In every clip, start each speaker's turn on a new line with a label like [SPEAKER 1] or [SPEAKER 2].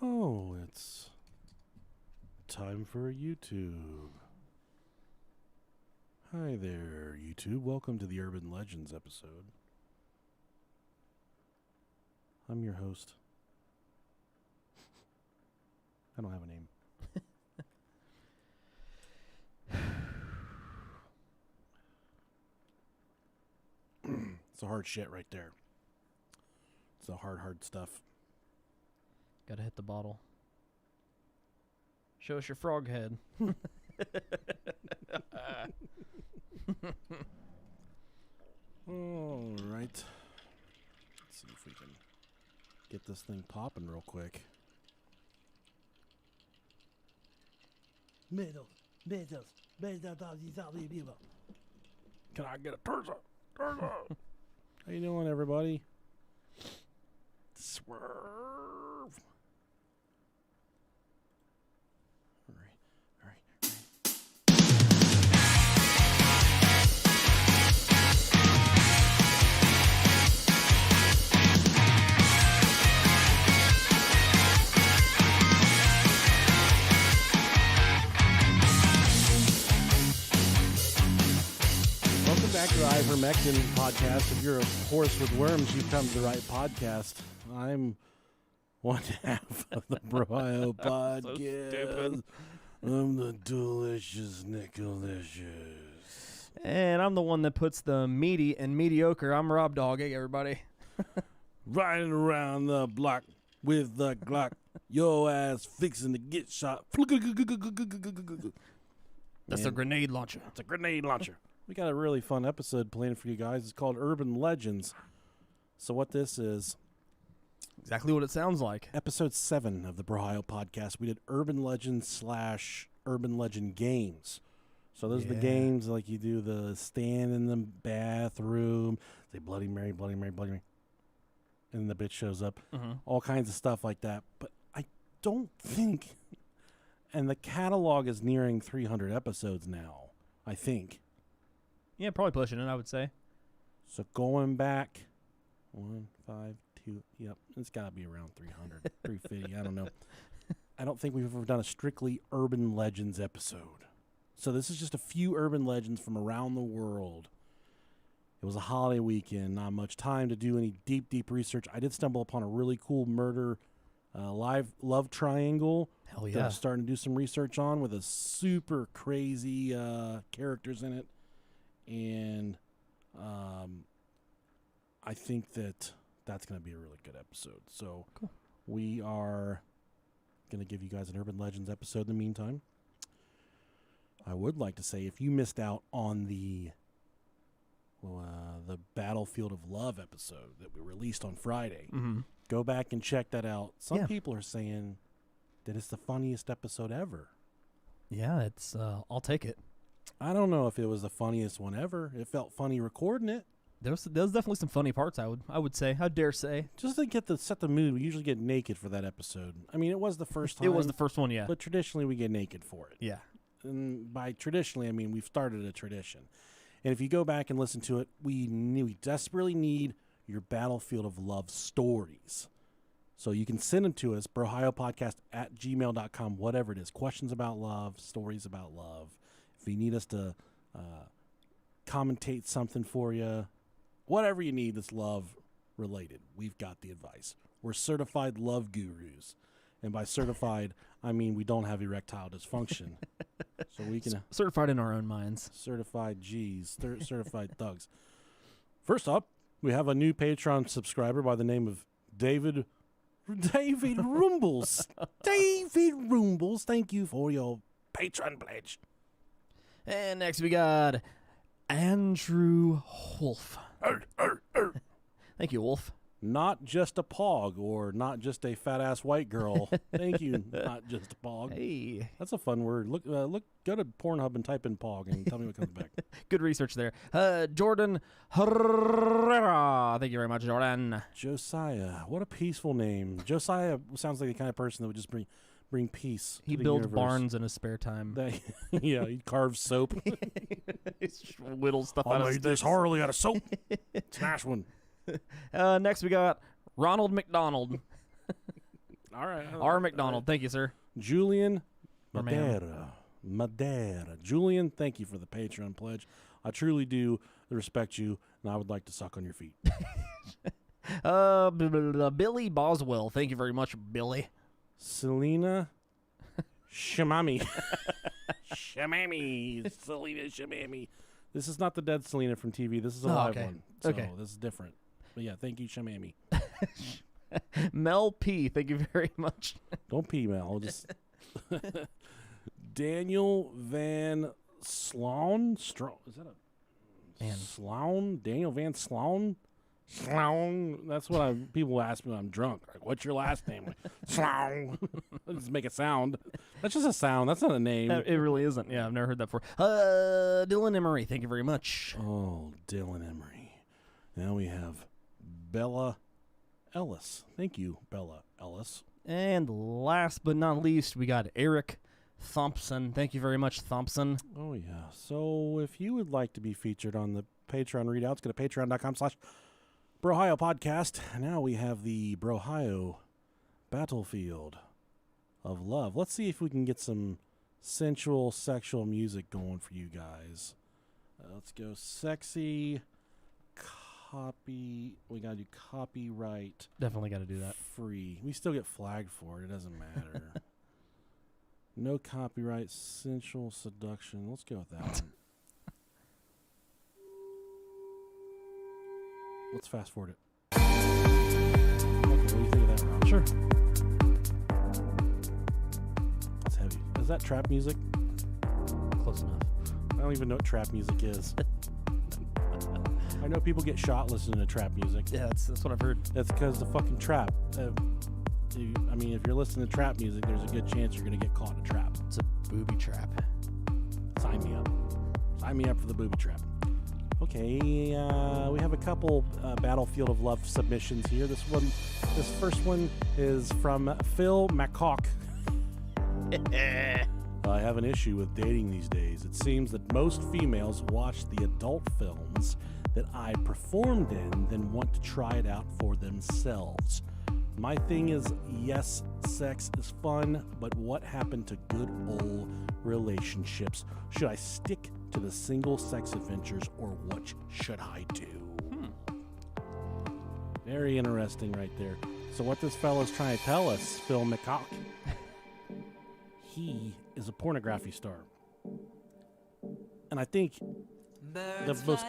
[SPEAKER 1] Oh, it's time for a YouTube. Hi there, YouTube. Welcome to the Urban Legends episode. I'm your host. I don't have a name. It's a hard shit right there. It's the hard stuff.
[SPEAKER 2] Gotta hit the bottle. Show us your frog head.
[SPEAKER 1] All right. Let's see if we can get this thing popping real quick. Can I get a Turza? How you doing, everybody? Swerve. All right. Welcome back to the Ivermectin podcast. If you're a horse with worms, you've come to the right podcast. I'm one half of the Broio podcast. I'm the delicious Nickolicious.
[SPEAKER 2] And I'm the one that puts the meaty and mediocre. I'm Rob Dog. Hey, everybody.
[SPEAKER 1] Riding around the block with the Glock. Your ass fixing to get shot.
[SPEAKER 2] That's a grenade launcher.
[SPEAKER 1] It's a grenade launcher. We got a really fun episode planned for you guys. It's called Urban Legends. So what this is...
[SPEAKER 2] Exactly what it sounds like.
[SPEAKER 1] Episode 7 of the Broio podcast. We did Urban Legends / Urban Legend games. So those are the games like you do the stand in the bathroom, say Bloody Mary, Bloody Mary, Bloody Mary, and the bitch shows up. All kinds of stuff like that. But I don't think... And the catalog is nearing 300 episodes now, I think.
[SPEAKER 2] Yeah, probably pushing it, I would say.
[SPEAKER 1] So going back, 1, 5, 2, yep, it's got to be around 300, 350, I don't know. I don't think we've ever done a strictly Urban Legends episode. So this is just a few Urban Legends from around the world. It was a holiday weekend, not much time to do any deep research. I did stumble upon a really cool murder live love triangle.
[SPEAKER 2] Hell yeah.
[SPEAKER 1] That I was starting to do some research on with a super crazy characters in it. And I think that's going to be a really good episode. So
[SPEAKER 2] cool.
[SPEAKER 1] We are going to give you guys an Urban Legends episode in the meantime. I would like to say if you missed out on the Battlefield of Love episode that we released on Friday, go back and check that out. Some people are saying that it's the funniest episode ever.
[SPEAKER 2] Yeah, it's I'll take it.
[SPEAKER 1] I don't know if it was the funniest one ever. It felt funny recording it.
[SPEAKER 2] There was definitely some funny parts. I would say. I dare say.
[SPEAKER 1] Just to set the mood, we usually get naked for that episode. I mean, it was the first time.
[SPEAKER 2] It was the first one, yeah.
[SPEAKER 1] But traditionally, we get naked for it.
[SPEAKER 2] Yeah.
[SPEAKER 1] And by traditionally, I mean we've started a tradition. And if you go back and listen to it, we desperately need your Battlefield of Love stories. So you can send them to us, brohiopodcast@gmail.com, whatever it is. Questions about love, stories about love. If you need us to commentate something for you, whatever you need that's love related, we've got the advice. We're certified love gurus. And by certified, I mean we don't have erectile dysfunction. So we can...
[SPEAKER 2] Certified in our own minds.
[SPEAKER 1] Certified G's. Certified thugs. First up, we have a new Patreon subscriber by the name of David Rumbles. David Rumbles, thank you for your Patreon pledge.
[SPEAKER 2] And next we got Andrew Wolf. Thank you, Wolf.
[SPEAKER 1] Not just a pog, or not just a fat-ass white girl. Thank you, not just a pog.
[SPEAKER 2] Hey.
[SPEAKER 1] That's a fun word. Look, go to Pornhub and type in pog and tell me what comes back.
[SPEAKER 2] Good research there. Jordan Herrera. Thank you very much, Jordan.
[SPEAKER 1] Josiah. What a peaceful name. Josiah sounds like the kind of person that would just bring peace.
[SPEAKER 2] He
[SPEAKER 1] to the
[SPEAKER 2] builds
[SPEAKER 1] universe.
[SPEAKER 2] barns in his spare time.
[SPEAKER 1] Yeah, he carves soap.
[SPEAKER 2] He whittles stuff
[SPEAKER 1] I
[SPEAKER 2] out of
[SPEAKER 1] made this
[SPEAKER 2] sticks.
[SPEAKER 1] Harley out of soap. Smash one.
[SPEAKER 2] Next we got Ronald McDonald.
[SPEAKER 1] All right.
[SPEAKER 2] R. McDonald. Thank you, sir.
[SPEAKER 1] Julian
[SPEAKER 2] Or ma'am.
[SPEAKER 1] Madeira. Julian, thank you for the Patreon pledge. I truly do respect you, and I would like to suck on your feet.
[SPEAKER 2] Billy Boswell. Thank you very much, Billy.
[SPEAKER 1] Selena Shamami. Selena Shamami. This is not the dead Selena from TV. This is a live one. So this is different. But yeah, thank you, Shamami.
[SPEAKER 2] Mel P. Thank you very much.
[SPEAKER 1] Don't pee, Mel. Just Daniel Van Sloan. Is that a
[SPEAKER 2] Man.
[SPEAKER 1] Sloan? Daniel Van Sloan? Sloan. That's what people ask me when I'm drunk. Like, what's your last name? Like, Sloan. Just make a sound. That's just a sound. That's not a name.
[SPEAKER 2] It really isn't. Yeah, I've never heard that before. Dylan Emery. Thank you very much.
[SPEAKER 1] Oh, Dylan Emery. Now we have Bella Ellis. Thank you, Bella Ellis.
[SPEAKER 2] And last but not least, we got Eric Thompson. Thank you very much, Thompson.
[SPEAKER 1] Oh, yeah. So if you would like to be featured on the Patreon readouts, go to patreon.com/Brohio Podcast. Now we have the Brohio Battlefield of Love. Let's see if we can get some sensual, sexual music going for you guys. Let's go sexy, copy. We got to do copyright.
[SPEAKER 2] Definitely got to do that.
[SPEAKER 1] Free. We still get flagged for it. It doesn't matter. No copyright, sensual seduction. Let's go with that one. Let's fast forward it. Okay, what do you think of that, Rob?
[SPEAKER 2] Sure.
[SPEAKER 1] That's heavy. Is that trap music?
[SPEAKER 2] Close enough.
[SPEAKER 1] I don't even know what trap music is. I know people get shot listening to trap music.
[SPEAKER 2] Yeah, that's what I've heard.
[SPEAKER 1] That's because the fucking trap. If you're listening to trap music, there's a good chance you're going to get caught in a trap.
[SPEAKER 2] It's a booby trap.
[SPEAKER 1] Sign me up. Sign me up for the booby trap. Okay, we have a couple Battlefield of Love submissions here. This first one is from Phil McCock. I have an issue with dating these days. It seems that most females watch the adult films that I performed in, then want to try it out for themselves. My thing is, yes, sex is fun, but what happened to good old relationships? Should I stick to the single sex adventures, or what should I do? Very interesting right there. So what this fellow's trying to tell us, Phil McCock, he is a pornography star. And I think the most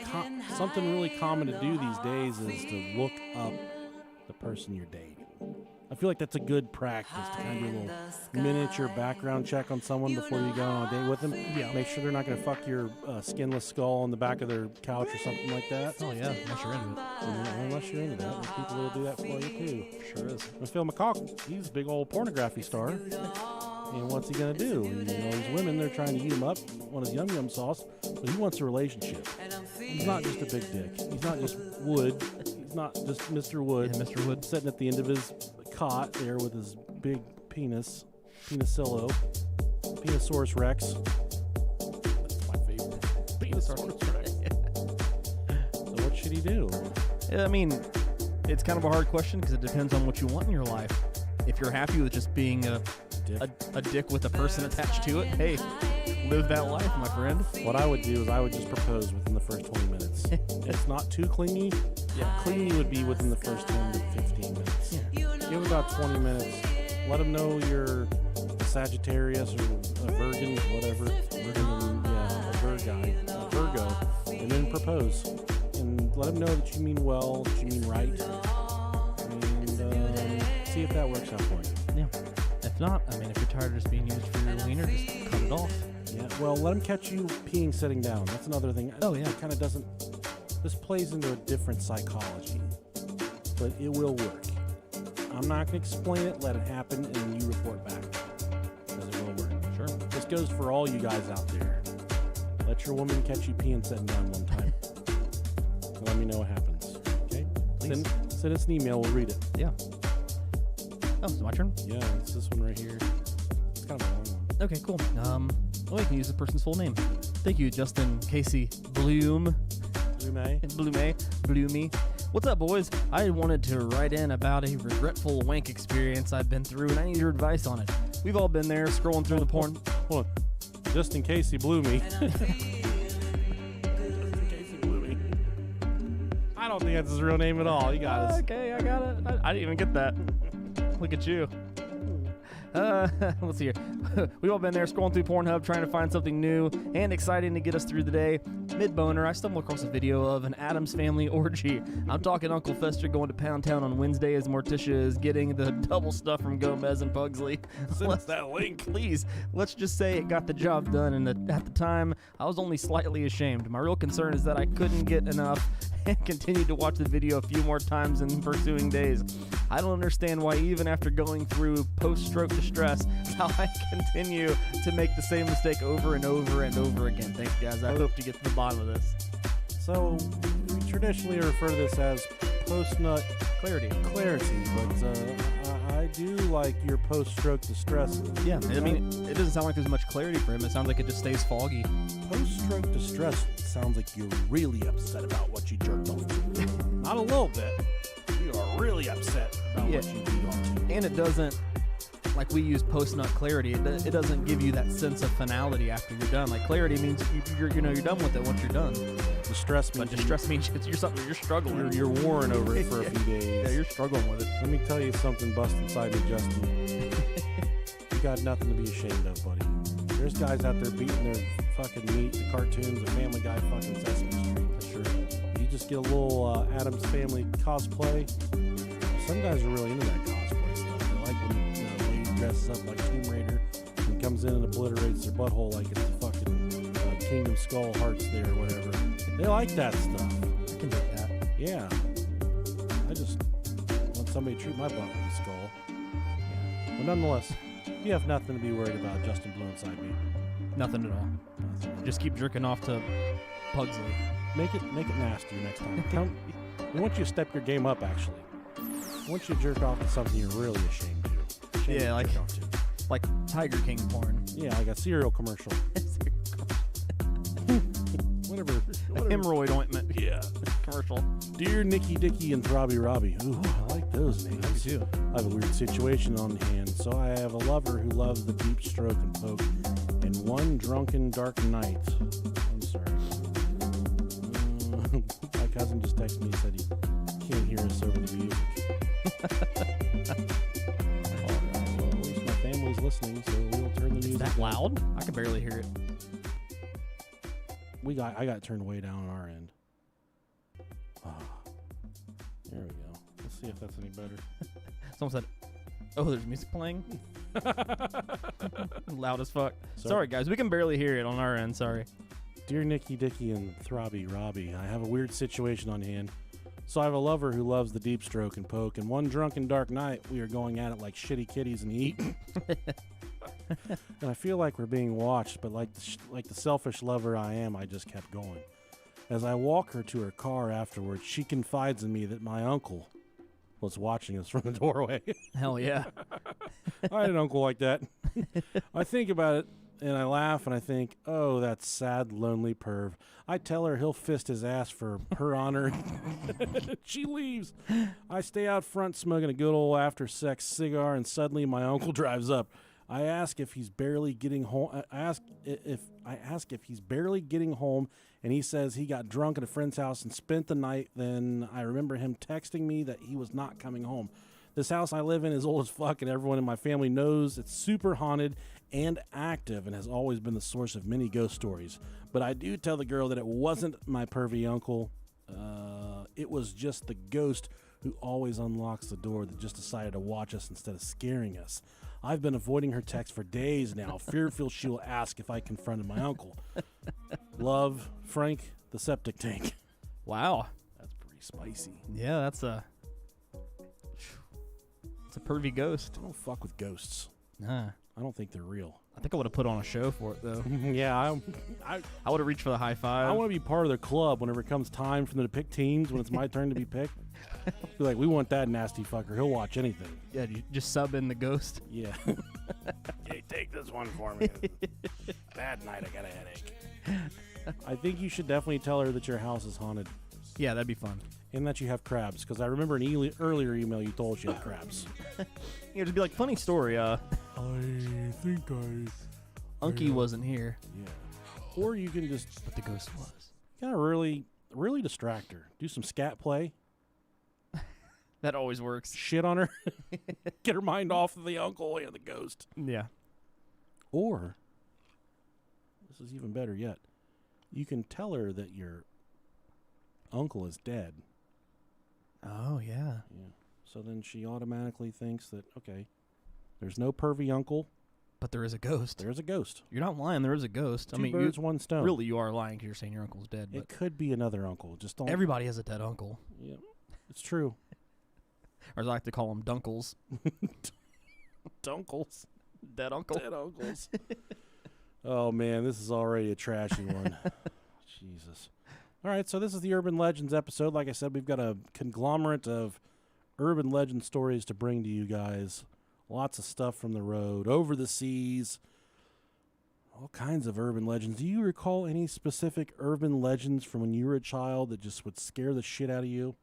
[SPEAKER 1] something really common to do these days is to look up the person you're dating. I feel like that's a good practice to kind of do a little miniature background check on someone before you go on a date with them.
[SPEAKER 2] Yeah.
[SPEAKER 1] Make sure they're not going to fuck your skinless skull on the back of their couch or something like that.
[SPEAKER 2] Oh, yeah, unless you're into it.
[SPEAKER 1] Unless you're into that. There's people who will do that for you, too. Sure is. And Phil McCock, he's a big old pornography star. And what's he going to do? These women, they're trying to eat him up, want his yum-yum sauce, but he wants a relationship. He's not just a big dick. He's not just Wood. He's not just Mr. Wood.
[SPEAKER 2] Yeah, Mr. Wood.
[SPEAKER 1] Sitting at the end of his cot there with his big penis, Penisaurus Rex. That's my favorite. Penisaurus Rex. So what should he do?
[SPEAKER 2] I mean, it's kind of a hard question because it depends on what you want in your life. If you're happy with just being a dick with a person attached to it, hey, live that life, my friend.
[SPEAKER 1] What I would do is I would just propose within the first 20 minutes. It's not too clingy.
[SPEAKER 2] Yeah.
[SPEAKER 1] Clingy would be within the first 10 to 15 minutes.
[SPEAKER 2] Yeah.
[SPEAKER 1] Give it about 20 minutes. Let them know you're a Sagittarius or a Virgin, whatever. A Virgo. And then propose. And let them know that you mean well, that you mean right. And see if that works out for you.
[SPEAKER 2] Yeah. If not, if you're tired of just being used for your wiener, just cut it off.
[SPEAKER 1] Yeah, well, let them catch you peeing sitting down. That's another thing.
[SPEAKER 2] Oh, yeah.
[SPEAKER 1] It kind of doesn't... This plays into a different psychology. But it will work. I'm not going to explain it. Let it happen, and then you report back. Because it will work.
[SPEAKER 2] Sure.
[SPEAKER 1] This goes for all you guys out there. Let your woman catch you peeing sitting down one time. And let me know what happens. Okay?
[SPEAKER 2] Please.
[SPEAKER 1] Send us an email. We'll read it.
[SPEAKER 2] Yeah. Oh, is it my turn?
[SPEAKER 1] Yeah, it's this one right here. kind of a long one.
[SPEAKER 2] Okay, cool. Well, you can use the person's full name. Thank you, Justin Casey Bloom. Bloomy. What's up, boys? I wanted to write in about a regretful wank experience I've been through, and I need your advice on it. We've all been there, scrolling through the porn.
[SPEAKER 1] Hold on. Just in case he blew me. I don't think that's his real name at all. You got us.
[SPEAKER 2] Okay, I got it. I didn't even get that. Look at you. Let's see here. We've all been there scrolling through Pornhub trying to find something new and exciting to get us through the day. Mid-boner, I stumbled across a video of an Addams Family orgy. I'm talking Uncle Fester going to Pound Town on Wednesday as Morticia is getting the double stuff from Gomez and Pugsley.
[SPEAKER 1] Send us that link.
[SPEAKER 2] Please, let's just say it got the job done, and at the time, I was only slightly ashamed. My real concern is that I couldn't get enough and continued to watch the video a few more times in ensuing days. I don't understand why even after going through post-stroke distress, how I continue to make the same mistake over and over and over again. Thanks, guys. I hope to get to the bottom of this.
[SPEAKER 1] So, we traditionally refer to this as post-nut
[SPEAKER 2] Clarity,
[SPEAKER 1] but I do like your post-stroke distress.
[SPEAKER 2] Yeah, I mean, it doesn't sound like there's much clarity for him. It sounds like it just stays foggy.
[SPEAKER 1] Post-stroke distress sounds like you're really upset about what you jerked off to. Not a little bit. You are really upset about what you beat off to.
[SPEAKER 2] And it doesn't, like we use post-nut clarity, it doesn't give you that sense of finality after you're done. Like clarity means you're done with it once you're done.
[SPEAKER 1] Distress means
[SPEAKER 2] you're struggling.
[SPEAKER 1] You're warring over it for a few days.
[SPEAKER 2] Yeah, you're struggling with it.
[SPEAKER 1] Let me tell you something bust inside me, Justin. You got nothing to be ashamed of, buddy. There's guys out there beating their fucking meat, the cartoons, the Family Guy, fucking Sesame Street. That's true. You just get a little Addams Family cosplay. Some guys are really into that cosplay stuff. They like when the lady dresses up like Tomb Raider and comes in and obliterates their butthole like it's the fucking Kingdom Skull Hearts there or whatever. They like that stuff.
[SPEAKER 2] I can dig that.
[SPEAKER 1] Yeah. I just want somebody to treat my butt with a skull. Yeah. But nonetheless, you have nothing to be worried about, Justin Blue inside me.
[SPEAKER 2] Nothing at all. Nothing. Just keep jerking off to Pugsley.
[SPEAKER 1] Make it nastier next time. We want you to step your game up, actually. I want you to jerk off to something you're really ashamed to.
[SPEAKER 2] Yeah, like Tiger King porn.
[SPEAKER 1] Yeah, like a cereal commercial. Whatever.
[SPEAKER 2] Hemorrhoid ointment.
[SPEAKER 1] Yeah.
[SPEAKER 2] Commercial.
[SPEAKER 1] Dear Nicky Dicky and Throbby Robbie. Ooh, I like those names.
[SPEAKER 2] I do too.
[SPEAKER 1] I have a weird situation on hand. So I have a lover who loves the deep stroke and poke. And one drunken dark night. I'm sorry. My cousin just texted me and said he can't hear us over the music. Well, at least my family's listening, so we'll turn the music
[SPEAKER 2] Is that
[SPEAKER 1] down.
[SPEAKER 2] loud? I can barely hear it.
[SPEAKER 1] I got it turned way down on our end. Oh, there we go. Let's see if that's any better.
[SPEAKER 2] Someone said, "Oh, there's music playing." Loud as fuck. Sorry, guys. We can barely hear it on our end. Sorry.
[SPEAKER 1] Dear Nicky Dicky and Throbby Robbie, I have a weird situation on hand. So I have a lover who loves the deep stroke and poke, and one drunken dark night we are going at it like shitty kitties in the heat. And I feel like we're being watched, but like the selfish lover I am, I just kept going. As I walk her to her car afterwards, she confides in me that my uncle was watching us from the doorway.
[SPEAKER 2] Hell yeah.
[SPEAKER 1] I had an uncle like that. I think about it, and I laugh, and I think, oh, that sad, lonely perv. I tell her he'll fist his ass for her honor. She leaves. I stay out front smoking a good old after-sex cigar, and suddenly my uncle drives up. I ask if he's barely getting home. I ask if he's barely getting home, and he says he got drunk at a friend's house and spent the night. Then I remember him texting me that he was not coming home. This house I live in is old as fuck, and everyone in my family knows it's super haunted and active and has always been the source of many ghost stories. But I do tell the girl that it wasn't my pervy uncle. It was just the ghost who always unlocks the door that just decided to watch us instead of scaring us. I've been avoiding her text for days now, fearful she will ask if I confronted my uncle. Love, Frank, the septic tank.
[SPEAKER 2] Wow.
[SPEAKER 1] That's pretty spicy.
[SPEAKER 2] Yeah, that's a pervy ghost.
[SPEAKER 1] I don't fuck with ghosts.
[SPEAKER 2] Nah.
[SPEAKER 1] I don't think they're real.
[SPEAKER 2] I think I would have put on a show for it, though.
[SPEAKER 1] Yeah,
[SPEAKER 2] I would have reached for the high five.
[SPEAKER 1] I want to be part of their club whenever it comes time for them to pick teams, when it's my turn to be picked. Be like, we want that nasty fucker. He'll watch anything.
[SPEAKER 2] Yeah, you just sub in the ghost.
[SPEAKER 1] Yeah. Hey, take this one for me. Bad night, I got a headache. I think you should definitely tell her that your house is haunted.
[SPEAKER 2] Yeah, that'd be fun.
[SPEAKER 1] And that you have crabs, because I remember an earlier email you told she had crabs.
[SPEAKER 2] Yeah, just be like, funny story,
[SPEAKER 1] I think
[SPEAKER 2] Unky wasn't here.
[SPEAKER 1] Yeah. Or you can just...
[SPEAKER 2] But the ghost was.
[SPEAKER 1] You gotta really distract her. Do some scat play.
[SPEAKER 2] That always works.
[SPEAKER 1] Shit on her. Get her mind off of the uncle and the ghost.
[SPEAKER 2] Yeah.
[SPEAKER 1] Or, this is even better yet, you can tell her that your uncle is dead.
[SPEAKER 2] Oh, yeah.
[SPEAKER 1] Yeah. So then she automatically thinks that, okay, there's no pervy uncle.
[SPEAKER 2] But there is a ghost.
[SPEAKER 1] There's a ghost.
[SPEAKER 2] You're not lying. There is a ghost.
[SPEAKER 1] Two birds, one stone.
[SPEAKER 2] Really, you are lying because you're saying your uncle's dead. But
[SPEAKER 1] it could be another uncle. Just don't.
[SPEAKER 2] Everybody has a dead uncle.
[SPEAKER 1] Yeah, it's true.
[SPEAKER 2] Or as I like to call them, dunkles.
[SPEAKER 1] Dunkles.
[SPEAKER 2] Dead uncle.
[SPEAKER 1] Dead uncles. Oh, man, this is already a trashy one. Jesus. All right, so this is the Urban Legends episode. Like I said, we've got a conglomerate of urban legend stories to bring to you guys. Lots of stuff from the road, over the seas, all kinds of urban legends. Do you recall any specific urban legends from when you were a child that just would scare the shit out of you?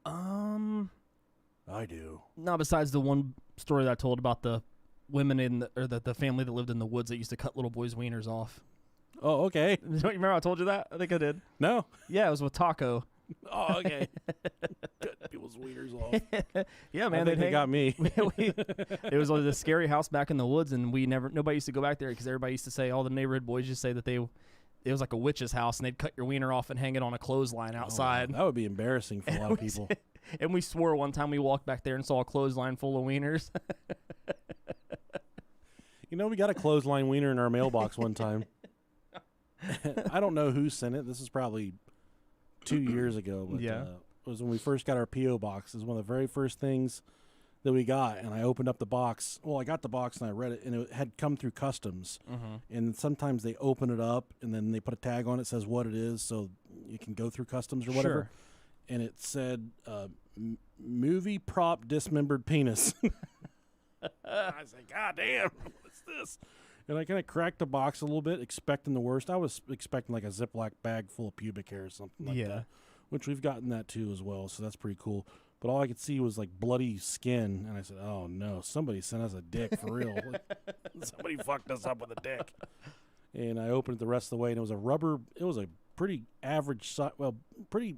[SPEAKER 1] I do.
[SPEAKER 2] No, besides the one story that I told about the women the family that lived in the woods that used to cut little boys' wieners off.
[SPEAKER 1] Oh, okay.
[SPEAKER 2] Don't you remember I told you that? I think I did.
[SPEAKER 1] No.
[SPEAKER 2] Yeah, it was with Taco.
[SPEAKER 1] Oh, okay. Cut people's wieners off.
[SPEAKER 2] Yeah, man.
[SPEAKER 1] They got me.
[SPEAKER 2] It was like this scary house back in the woods, and nobody used to go back there because everybody used to say, all the neighborhood boys used to say that it was like a witch's house, and they'd cut your wiener off and hang it on a clothesline outside.
[SPEAKER 1] Oh, that would be embarrassing for a lot of people.
[SPEAKER 2] And we swore one time we walked back there and saw a clothesline full of wieners.
[SPEAKER 1] You know, we got a clothesline wiener in our mailbox one time. I don't know who sent it. This is probably 2 years ago. But,
[SPEAKER 2] yeah.
[SPEAKER 1] It was when we first got our P.O. box. It was one of the very first things that we got. And I opened up the box. Well, I got the box and I read it, and it had come through customs. Mm-hmm. And sometimes they open it up and then they put a tag on it, says what it is, so you can go through customs or whatever.
[SPEAKER 2] Sure.
[SPEAKER 1] And it said, movie prop dismembered penis. I was like, God damn, what's this? And I kind of cracked the box a little bit, expecting the worst. I was expecting like a Ziploc bag full of pubic hair or something like that, which we've gotten that too as well, so that's pretty cool. But all I could see was like bloody skin, and I said, oh no, somebody sent us a dick for real. Somebody fucked us up with a dick. And I opened it the rest of the way, and it was a pretty average, pretty...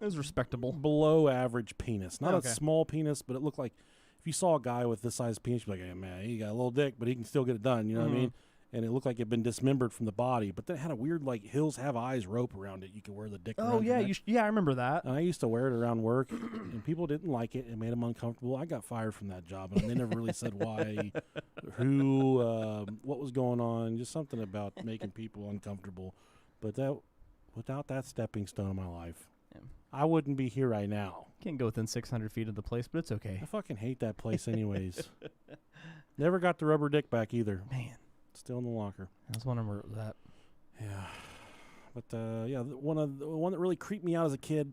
[SPEAKER 2] It was respectable.
[SPEAKER 1] Below average penis. Not a small penis, but it looked like if you saw a guy with this size penis, you'd be like, hey, man, he got a little dick, but he can still get it done. You know what I mean? And it looked like it had been dismembered from the body, but then it had a weird, like, Hills Have Eyes rope around it. You could wear the dick around.
[SPEAKER 2] Oh, yeah. I remember that.
[SPEAKER 1] And I used to wear it around work, and people didn't like it. It made them uncomfortable. I got fired from that job, and they never really said why, who, what was going on, just something about making people uncomfortable. But without that stepping stone in my life, I wouldn't be here right now.
[SPEAKER 2] Can't go within 600 feet of the place, but it's okay.
[SPEAKER 1] I fucking hate that place anyways. Never got the rubber dick back either.
[SPEAKER 2] Man.
[SPEAKER 1] Still in the locker.
[SPEAKER 2] I was wondering where it was at.
[SPEAKER 1] Yeah. But, the one that really creeped me out as a kid,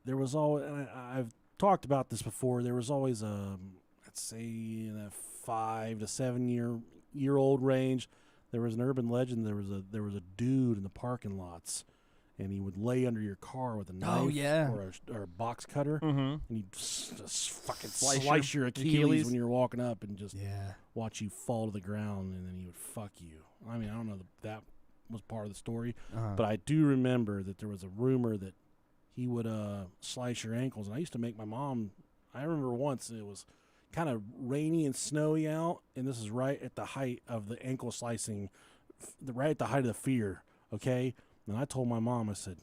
[SPEAKER 1] there was always, and I've talked about this before, there was always let's say in a 5 to 7 year old range, there was an urban legend, there was a dude in the parking lots, and he would lay under your car with a knife or a box cutter, and he'd just fucking slice your Achilles when you're walking up and just watch you fall to the ground, and then he would fuck you. I mean, I don't know that was part of the story, but I do remember that there was a rumor that he would slice your ankles, and I used to make my mom, I remember once it was kind of rainy and snowy out, and this is right at the height of the ankle slicing, right at the height of the fear, okay? And I told my mom, I said,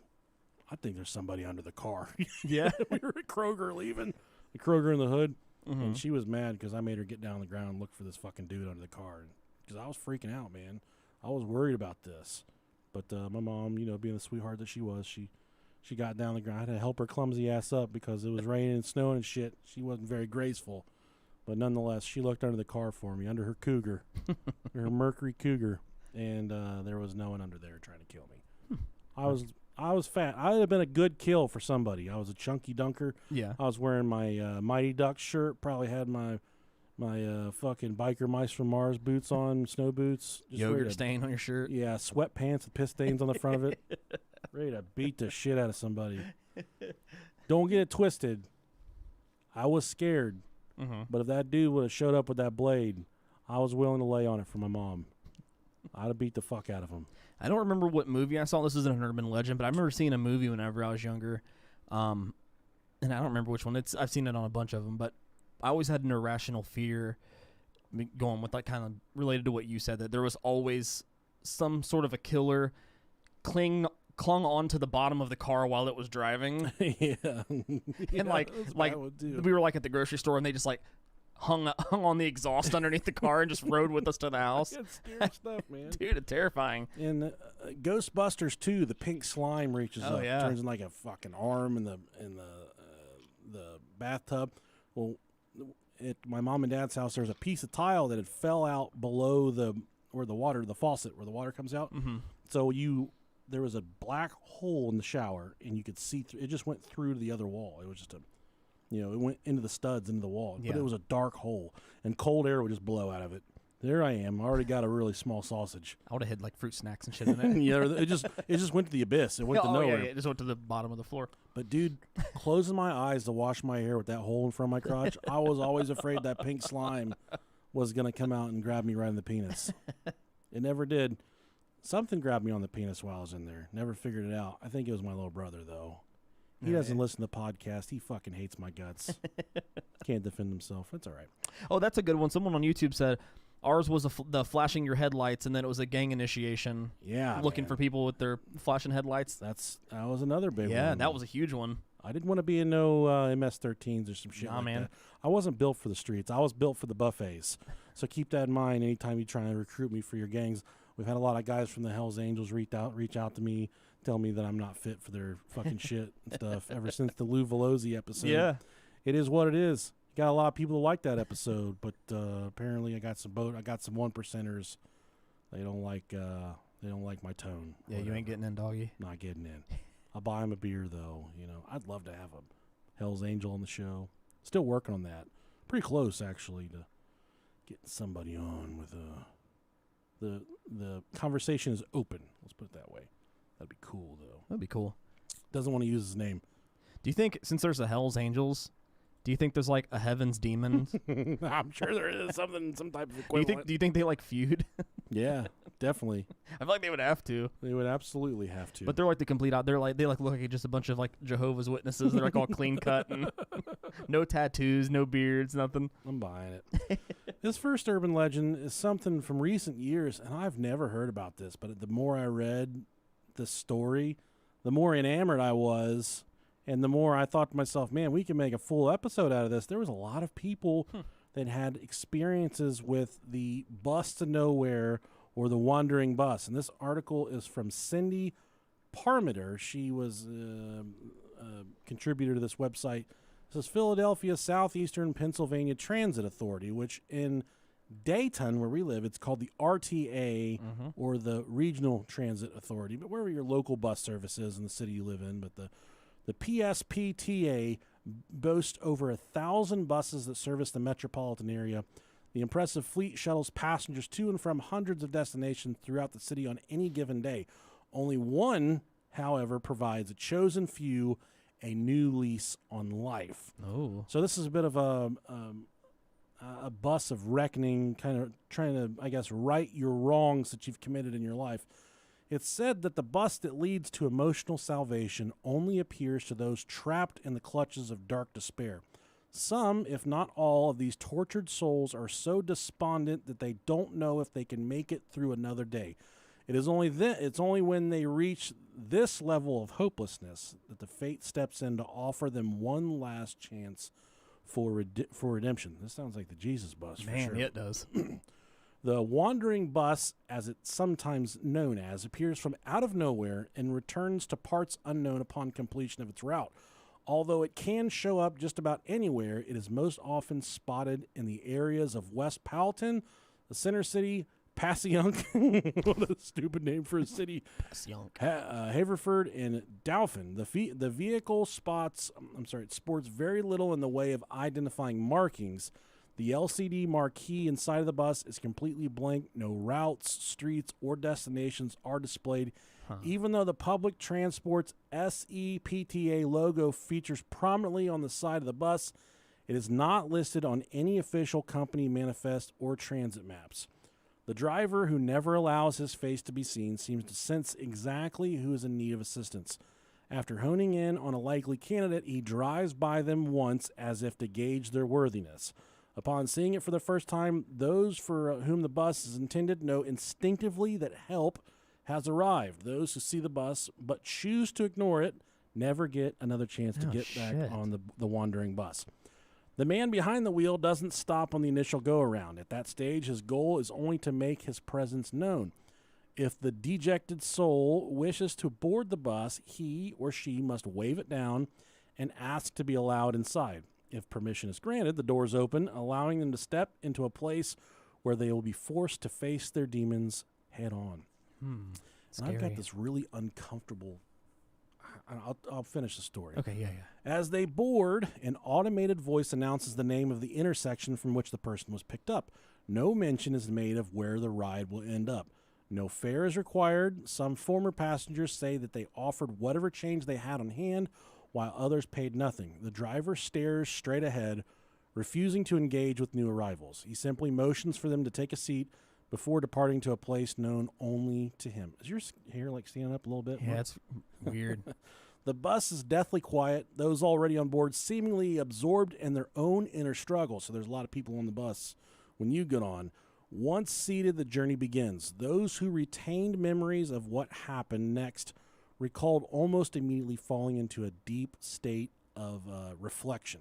[SPEAKER 1] I think there's somebody under the car.
[SPEAKER 2] Yeah.
[SPEAKER 1] We were at Kroger leaving, the Kroger in the hood, and she was mad because I made her get down on the ground and look for this fucking dude under the car. Because I was freaking out, man. I was worried about this. But my mom, being the sweetheart that she was, she got down on the ground. I had to help her clumsy ass up because it was raining and snowing and shit. She wasn't very graceful. But nonetheless, she looked under the car for me, under her Cougar, her Mercury Cougar. And there was no one under there trying to kill me. I was fat. I would have been a good kill for somebody. I was a chunky dunker.
[SPEAKER 2] Yeah.
[SPEAKER 1] I was wearing my Mighty Ducks shirt. Probably had my my fucking biker mice from Mars boots on, snow boots. Just ready
[SPEAKER 2] Yogurt
[SPEAKER 1] to-
[SPEAKER 2] stain on your shirt.
[SPEAKER 1] Yeah, sweatpants with piss stains on the front of it. Ready to beat the shit out of somebody. Don't get it twisted. I was scared, but if that dude would have showed up with that blade, I was willing to lay on it for my mom. I'd have beat the fuck out of him.
[SPEAKER 2] I don't remember what movie I saw. This isn't an urban legend, but I remember seeing a movie whenever I was younger. And I don't remember which one. I've seen it on a bunch of them, but I always had an irrational fear going with, like, kind of related to what you said, that there was always some sort of a killer clung onto the bottom of the car while it was driving.
[SPEAKER 1] Yeah.
[SPEAKER 2] And like we were like at the grocery store, and they just like hung on the exhaust underneath the car and just rode with us to the house.
[SPEAKER 1] It's scary stuff, man.
[SPEAKER 2] Dude, it's terrifying.
[SPEAKER 1] In Ghostbusters 2, the pink slime reaches up,
[SPEAKER 2] yeah.
[SPEAKER 1] turns into like a fucking arm in the bathtub. Well, at my mom and dad's house, there's a piece of tile that had fell out below the faucet where the water comes out.
[SPEAKER 2] Mm-hmm.
[SPEAKER 1] So there was a black hole in the shower, and you could see through. It just went through to the other wall. It was just it went into the studs into the wall, but it was a dark hole, and cold air would just blow out of it. There I am. I already got a really small sausage.
[SPEAKER 2] I would have had like fruit snacks and shit in it.
[SPEAKER 1] Yeah, it just went to the abyss. It went to nowhere.
[SPEAKER 2] Yeah, it just went to the bottom of the floor.
[SPEAKER 1] But dude, closing my eyes to wash my hair with that hole in front of my crotch, I was always afraid that pink slime was gonna come out and grab me right in the penis. It never did. Something grabbed me on the penis while I was in there. Never figured it out. I think it was my little brother, though. He doesn't listen to the podcast. He fucking hates my guts. Can't defend himself. That's all right. Oh,
[SPEAKER 2] that's a good one. Someone on YouTube said ours was the flashing your headlights, and then it was a gang initiation.
[SPEAKER 1] Yeah,
[SPEAKER 2] looking for people with their flashing headlights.
[SPEAKER 1] That was another big one.
[SPEAKER 2] Yeah, that was a huge one.
[SPEAKER 1] I didn't want to be in no MS-13s or some shit like
[SPEAKER 2] man.
[SPEAKER 1] that. I wasn't built for the streets. I was built for the buffets. So keep that in mind anytime you try to recruit me for your gangs. We've had a lot of guys from the Hells Angels reach out to me, tell me that I'm not fit for their fucking shit and stuff ever since the Lou Velozzi episode.
[SPEAKER 2] Yeah.
[SPEAKER 1] It is what it is. Got a lot of people who like that episode, but apparently I got some one percenters. They don't like my tone.
[SPEAKER 2] Yeah, you ain't getting in, doggy.
[SPEAKER 1] Not getting in. I'll buy him a beer though. I'd love to have a Hell's Angel on the show. Still working on that. Pretty close actually to getting somebody on with the conversation is open. Let's put it that way. That'd be cool though.
[SPEAKER 2] That'd be cool.
[SPEAKER 1] Doesn't want to use his name.
[SPEAKER 2] Do you think, since there's a Hell's Angels, do you think there's like a Heaven's Demons?
[SPEAKER 1] I'm sure there is some type of equivalent.
[SPEAKER 2] Do you think they like feud?
[SPEAKER 1] Yeah, definitely.
[SPEAKER 2] I feel like they would have to.
[SPEAKER 1] They would absolutely have to.
[SPEAKER 2] But they're like the complete out. They look like just a bunch of like Jehovah's Witnesses. They're like all clean cut and no tattoos, no beards, nothing.
[SPEAKER 1] I'm buying it. This first urban legend is something from recent years, and I've never heard about this. But the more I read the story, the more enamored I was. And the more I thought to myself, man, we can make a full episode out of this. There was a lot of people that had experiences with the bus to nowhere or the wandering bus. And this article is from Cindy Parmiter. She was a contributor to this website. This is Philadelphia Southeastern Pennsylvania Transit Authority, which in Dayton, where we live, it's called the RTA or the Regional Transit Authority. But wherever your local bus service is in the city you live in, but the PSPTA boasts over 1,000 buses that service the metropolitan area. The impressive fleet shuttles passengers to and from hundreds of destinations throughout the city on any given day. Only one, however, provides a chosen few a new lease on life.
[SPEAKER 2] Oh.
[SPEAKER 1] So this is a bit of a bus of reckoning, kind of trying to, I guess, right your wrongs that you've committed in your life. It's said that the bus that leads to emotional salvation only appears to those trapped in the clutches of dark despair. Some, if not all, of these tortured souls are so despondent that they don't know if they can make it through another day. It's only when they reach this level of hopelessness that the fate steps in to offer them one last chance for redemption. This sounds like the Jesus bus, for sure.
[SPEAKER 2] Man, it does.
[SPEAKER 1] The wandering bus, as it's sometimes known as, appears from out of nowhere and returns to parts unknown upon completion of its route. Although it can show up just about anywhere, it is most often spotted in the areas of West Powelton, the Center City, Passyunk, what a stupid name for a city,
[SPEAKER 2] Passyunk,
[SPEAKER 1] Haverford, and Dauphin. The vehicle sports very little in the way of identifying markings. The LCD marquee inside of the bus is completely blank. No routes, streets, or destinations are displayed. Even though the Public Transport's SEPTA logo features prominently on the side of the bus, it is not listed on any official company manifest or transit maps. The driver, who never allows his face to be seen, seems to sense exactly who is in need of assistance. After honing in on a likely candidate, he drives by them once as if to gauge their worthiness. Upon seeing it for the first time, those for whom the bus is intended know instinctively that help has arrived. Those who see the bus but choose to ignore it never get another chance to get back on the wandering bus. The man behind the wheel doesn't stop on the initial go-around. At that stage, his goal is only to make his presence known. If the dejected soul wishes to board the bus, he or she must wave it down and ask to be allowed inside. If permission is granted, the doors open, allowing them to step into a place where they will be forced to face their demons head on. And I've got this really uncomfortable... I'll finish the story.
[SPEAKER 2] Okay, yeah.
[SPEAKER 1] As they board, an automated voice announces the name of the intersection from which the person was picked up. No mention is made of where the ride will end up. No fare is required. Some former passengers say that they offered whatever change they had on hand, while others paid nothing. The driver stares straight ahead, refusing to engage with new arrivals. He simply motions for them to take a seat before departing to a place known only to him. Is your hair like standing up a little bit?
[SPEAKER 2] Yeah, it's weird.
[SPEAKER 1] The bus is deathly quiet. Those already on board seemingly absorbed in their own inner struggle. So there's a lot of people on the bus when you get on. Once seated, the journey begins. Those who retained memories of what happened next recalled almost immediately falling into a deep state of reflection.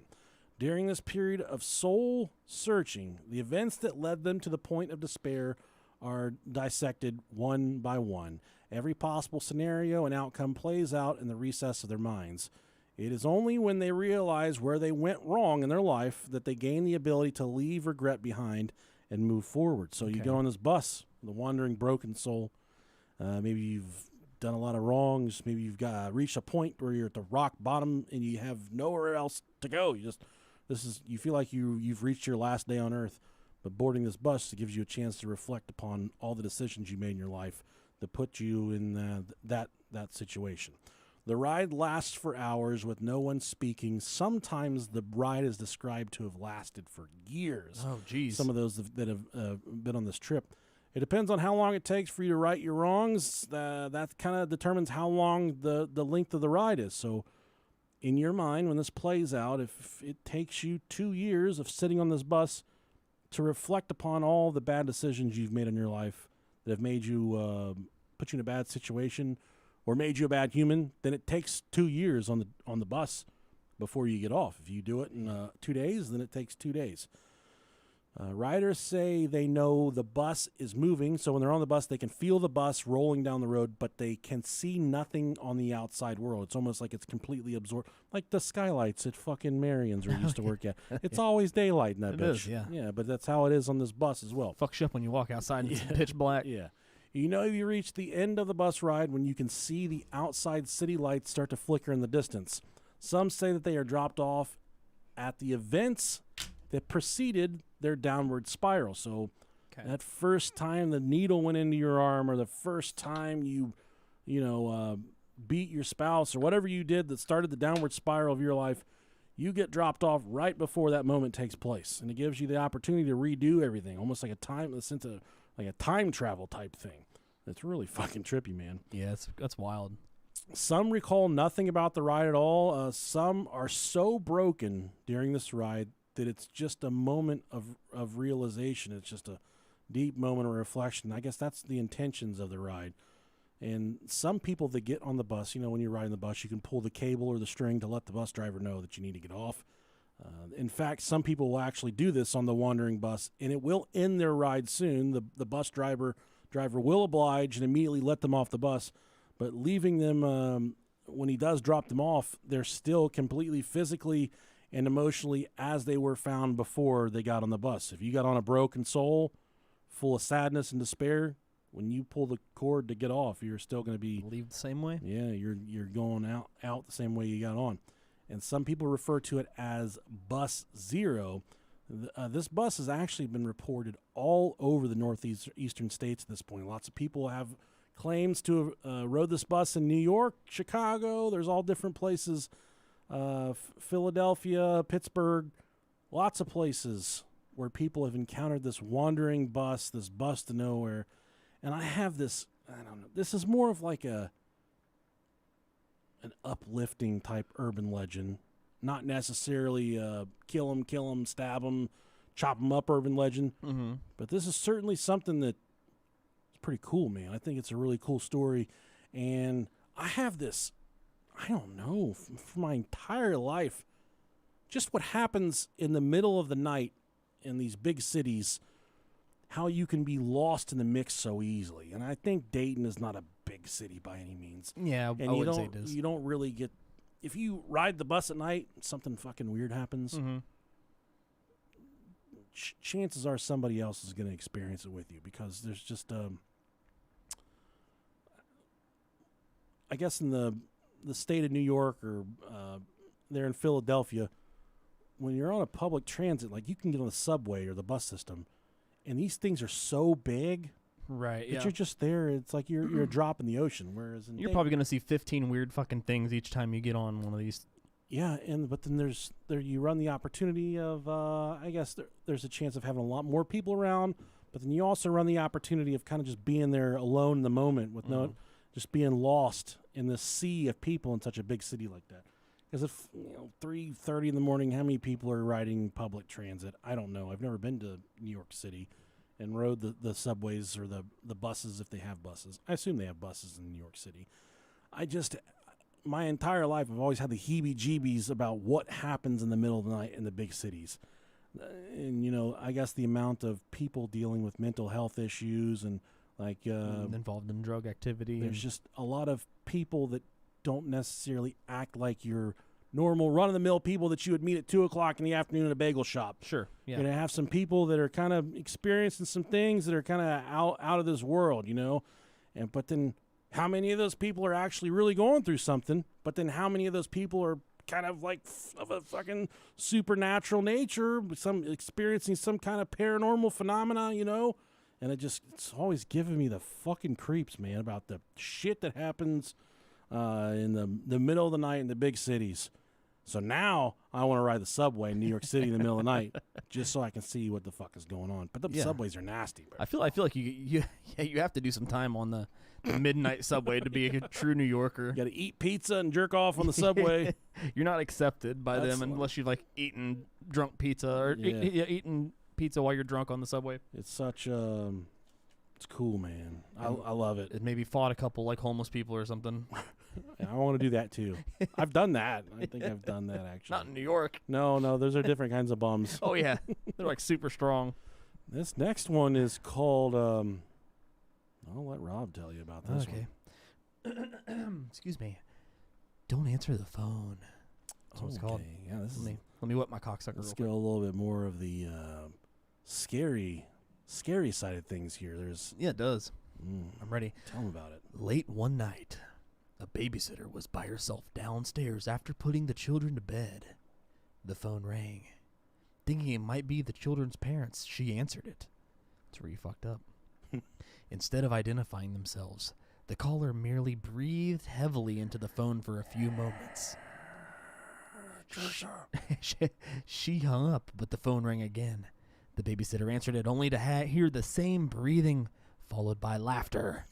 [SPEAKER 1] During this period of soul searching, the events that led them to the point of despair are dissected one by one. Every possible scenario and outcome plays out in the recess of their minds. It is only when they realize where they went wrong in their life that they gain the ability to leave regret behind and move forward. So you go on this bus, the wandering broken soul. Maybe you've done a lot of wrongs. Maybe you've reached a point where you're at the rock bottom and you have nowhere else to go. You feel like you've reached your last day on earth. But boarding this bus gives you a chance to reflect upon all the decisions you made in your life that put you in that situation. The ride lasts for hours with no one speaking. Sometimes the ride is described to have lasted for years.
[SPEAKER 2] Oh, geez.
[SPEAKER 1] Some of those that have been on this trip. It depends on how long it takes for you to right your wrongs. That kind of determines how long the length of the ride is. So in your mind, when this plays out, if it takes you 2 years of sitting on this bus to reflect upon all the bad decisions you've made in your life that have made you put you in a bad situation or made you a bad human, then it takes 2 years on the bus before you get off. If you do it in 2 days, then it takes 2 days. Riders say they know the bus is moving, so when they're on the bus, they can feel the bus rolling down the road, but they can see nothing on the outside world. It's almost like it's completely absorbed, like the skylights at fucking Marion's where we used to work at. It's always daylight in that bitch.
[SPEAKER 2] It is, yeah.
[SPEAKER 1] Yeah, but that's how it is on this bus as well.
[SPEAKER 2] Fucks you up when you walk outside and it's pitch black.
[SPEAKER 1] Yeah. You know you reach the end of the bus ride when you can see the outside city lights start to flicker in the distance. Some say that they are dropped off at the events that preceded their downward spiral. So that first time the needle went into your arm, or the first time you beat your spouse, or whatever you did that started the downward spiral of your life, you get dropped off right before that moment takes place. And it gives you the opportunity to redo everything, almost like a time travel type thing. It's really fucking trippy, man.
[SPEAKER 2] Yeah, that's wild.
[SPEAKER 1] Some recall nothing about the ride at all. Some are so broken during this ride that it's just a moment of realization. It's just a deep moment of reflection. I guess that's the intentions of the ride. And some people that get on the bus, when you're riding the bus, you can pull the cable or the string to let the bus driver know that you need to get off. In fact, some people will actually do this on the wandering bus, and it will end their ride soon. The bus driver will oblige and immediately let them off the bus, but leaving them, when he does drop them off, they're still completely physically and emotionally as they were found before they got on the bus. If you got on a broken soul, full of sadness and despair, when you pull the cord to get off, you're still going to be...
[SPEAKER 2] Leave the same way?
[SPEAKER 1] Yeah, you're going out the same way you got on. And some people refer to it as Bus Zero. This bus has actually been reported all over the northeastern states at this point. Lots of people have claims to have rode this bus in New York, Chicago. There's all different places, Philadelphia, Pittsburgh, lots of places where people have encountered this wandering bus, this bus to nowhere. And I have this, I don't know, this is more of like an uplifting type urban legend. Not necessarily kill 'em, stab 'em, chop 'em up urban legend.
[SPEAKER 2] Mm-hmm.
[SPEAKER 1] But this is certainly something that is pretty cool, man. I think it's a really cool story. And I have this, I don't know, for my entire life, just what happens in the middle of the night in these big cities, how you can be lost in the mix so easily. And I think Dayton is not a big city by any means.
[SPEAKER 2] Yeah,
[SPEAKER 1] And
[SPEAKER 2] I wouldn't say it is.
[SPEAKER 1] you don't really get, if you ride the bus at night, something fucking weird happens,
[SPEAKER 2] Mm-hmm.
[SPEAKER 1] Chances are somebody else is going to experience it with you, because there's just, I guess in the state of New York or there in Philadelphia, when you're on a public transit, like you can get on the subway or the bus system, and these things are so big
[SPEAKER 2] Right,
[SPEAKER 1] that
[SPEAKER 2] yeah.
[SPEAKER 1] you're just there. It's like you're a drop in the ocean. Whereas in
[SPEAKER 2] You're probably going to see 15 weird fucking things each time you get on one of these.
[SPEAKER 1] yeah, but then there you run the opportunity of I guess there's a chance of having a lot more people around, but then you also run the opportunity of kind of just being there alone in the moment with no, just being lost in this sea of people in such a big city like that. Because if 3:30 in the morning, how many people are riding public transit? I don't know. I've never been to New York City and rode the subways or the buses if they have buses. I assume they have buses in New York City. My entire life, I've always had the heebie-jeebies about what happens in the middle of the night in the big cities. And, I guess the amount of people dealing with mental health issues and, like...
[SPEAKER 2] involved in drug activity.
[SPEAKER 1] There's just a lot of people that don't necessarily act like your normal run-of-the-mill people that you would meet at 2 o'clock in the afternoon at a bagel shop.
[SPEAKER 2] Sure, yeah.
[SPEAKER 1] You're going to have some people that are kind of experiencing some things that are kind of out of this world, But then how many of those people are actually really going through something? But then how many of those people are kind of like of a fucking supernatural nature, some experiencing some kind of paranormal phenomena, And it's always giving me the fucking creeps, man, about the shit that happens in the middle of the night in the big cities. So now I want to ride the subway in New York City in the middle of the night just so I can see what the fuck is going on. But the subways are nasty, bro.
[SPEAKER 2] I feel like you have to do some time on the midnight subway to be a true New Yorker.
[SPEAKER 1] You got to eat pizza and jerk off on the subway.
[SPEAKER 2] You're not accepted by
[SPEAKER 1] That's
[SPEAKER 2] them unless you've eaten drunk pizza or eaten pizza while you're drunk on the subway.
[SPEAKER 1] It's such it's cool, man. I love it.
[SPEAKER 2] It maybe fought a couple homeless people or something.
[SPEAKER 1] I want to do that too. I've done that. I think I've done that actually.
[SPEAKER 2] Not in New York.
[SPEAKER 1] No, those are different kinds of bums.
[SPEAKER 2] Oh yeah, they're super strong.
[SPEAKER 1] This next one is called. I'll let Rob tell you about this
[SPEAKER 2] one. Excuse me. Don't answer the phone. That's what it's called.
[SPEAKER 1] Yeah,
[SPEAKER 2] let me whip my cocksucker.
[SPEAKER 1] Let's go a little bit more of the scary side of things here.
[SPEAKER 2] It does. I'm ready.
[SPEAKER 1] Tell him about it.
[SPEAKER 2] Late one night, a babysitter was by herself downstairs after putting the children to bed. The phone rang. Thinking it might be the children's parents, she answered it. That's where you fucked up. Instead of identifying themselves, the caller merely breathed heavily into the phone for a few moments. She hung up, but the phone rang again. The babysitter answered it only to hear the same breathing, followed by laughter.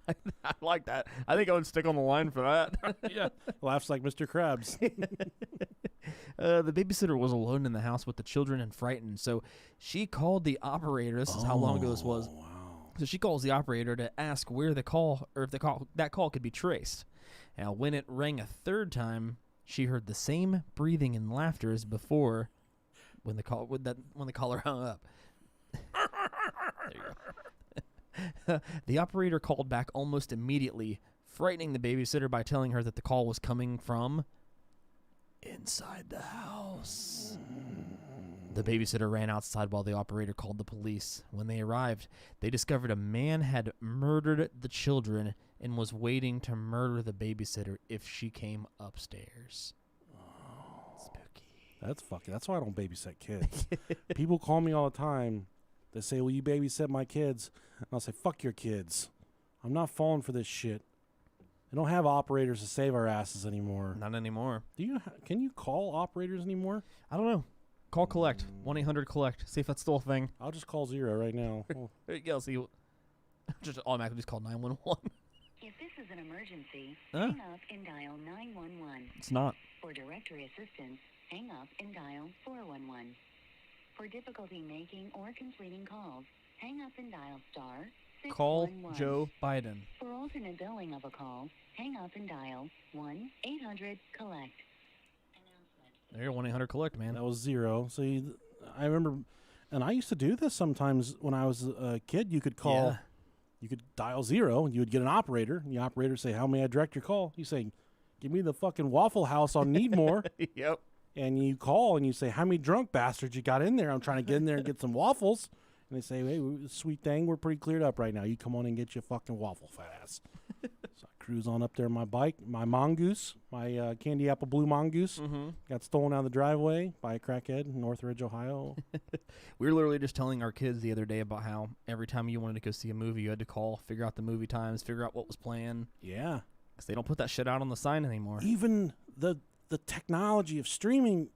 [SPEAKER 2] I like that. I think I would stick on the line for that.
[SPEAKER 1] Yeah, laughs like Mr. Krabs.
[SPEAKER 2] The babysitter was alone in the house with the children and frightened, so she called the operator. This is how long ago this was.
[SPEAKER 1] Wow.
[SPEAKER 2] So she calls the operator to ask where the call, or if that call could be traced. Now, when it rang a third time, she heard the same breathing and laughter as before. When the caller hung up. There you go. The operator called back almost immediately, frightening the babysitter by telling her that the call was coming from inside the house. The babysitter ran outside while the operator called the police. When they arrived, they discovered a man had murdered the children and was waiting to murder the babysitter if she came upstairs. Spooky.
[SPEAKER 1] That's fucking. That's why I don't babysit kids. People call me all the time. They say, "Will you babysit my kids?" And I'll say, "Fuck your kids. I'm not falling for this shit." They don't have operators to save our asses anymore.
[SPEAKER 2] Not anymore.
[SPEAKER 1] Can you call operators anymore?
[SPEAKER 2] I don't know. Call collect. 1-800-COLLECT. See if that's still a thing.
[SPEAKER 1] I'll just call 0 right now.
[SPEAKER 2] There you go. See, just automatically just call 911.
[SPEAKER 3] If this is an emergency, hang up and dial 911.
[SPEAKER 2] It's not.
[SPEAKER 3] For directory assistance, hang up and dial 411. For difficulty making or completing calls, hang up and dial star 611.
[SPEAKER 2] Call Joe Biden.
[SPEAKER 3] For alternate billing of a call, hang up and dial 1-800-COLLECT.
[SPEAKER 2] There, 1-800-COLLECT, man.
[SPEAKER 1] That was 0. So I remember, and I used to do this sometimes when I was a kid. You could call,
[SPEAKER 2] Yeah.
[SPEAKER 1] you could dial 0, and you would get an operator. And the operator would say, "How may I direct your call?" You say, "Give me the fucking Waffle House on Needmore."
[SPEAKER 2] Yep.
[SPEAKER 1] And you call and you say, "How many drunk bastards you got in there? I'm trying to get in there and get some waffles." And they say, "Hey, sweet thing, we're pretty cleared up right now. You come on and get your fucking waffle, fat ass." So I cruise on up there on my bike. My mongoose, my candy apple blue mongoose, got stolen out of the driveway by a crackhead in Northridge, Ohio.
[SPEAKER 2] We were literally just telling our kids the other day about how every time you wanted to go see a movie, you had to call, figure out the movie times, figure out what was playing.
[SPEAKER 1] Yeah.
[SPEAKER 2] Because they don't put that shit out on the sign anymore.
[SPEAKER 1] Even the technology of streaming,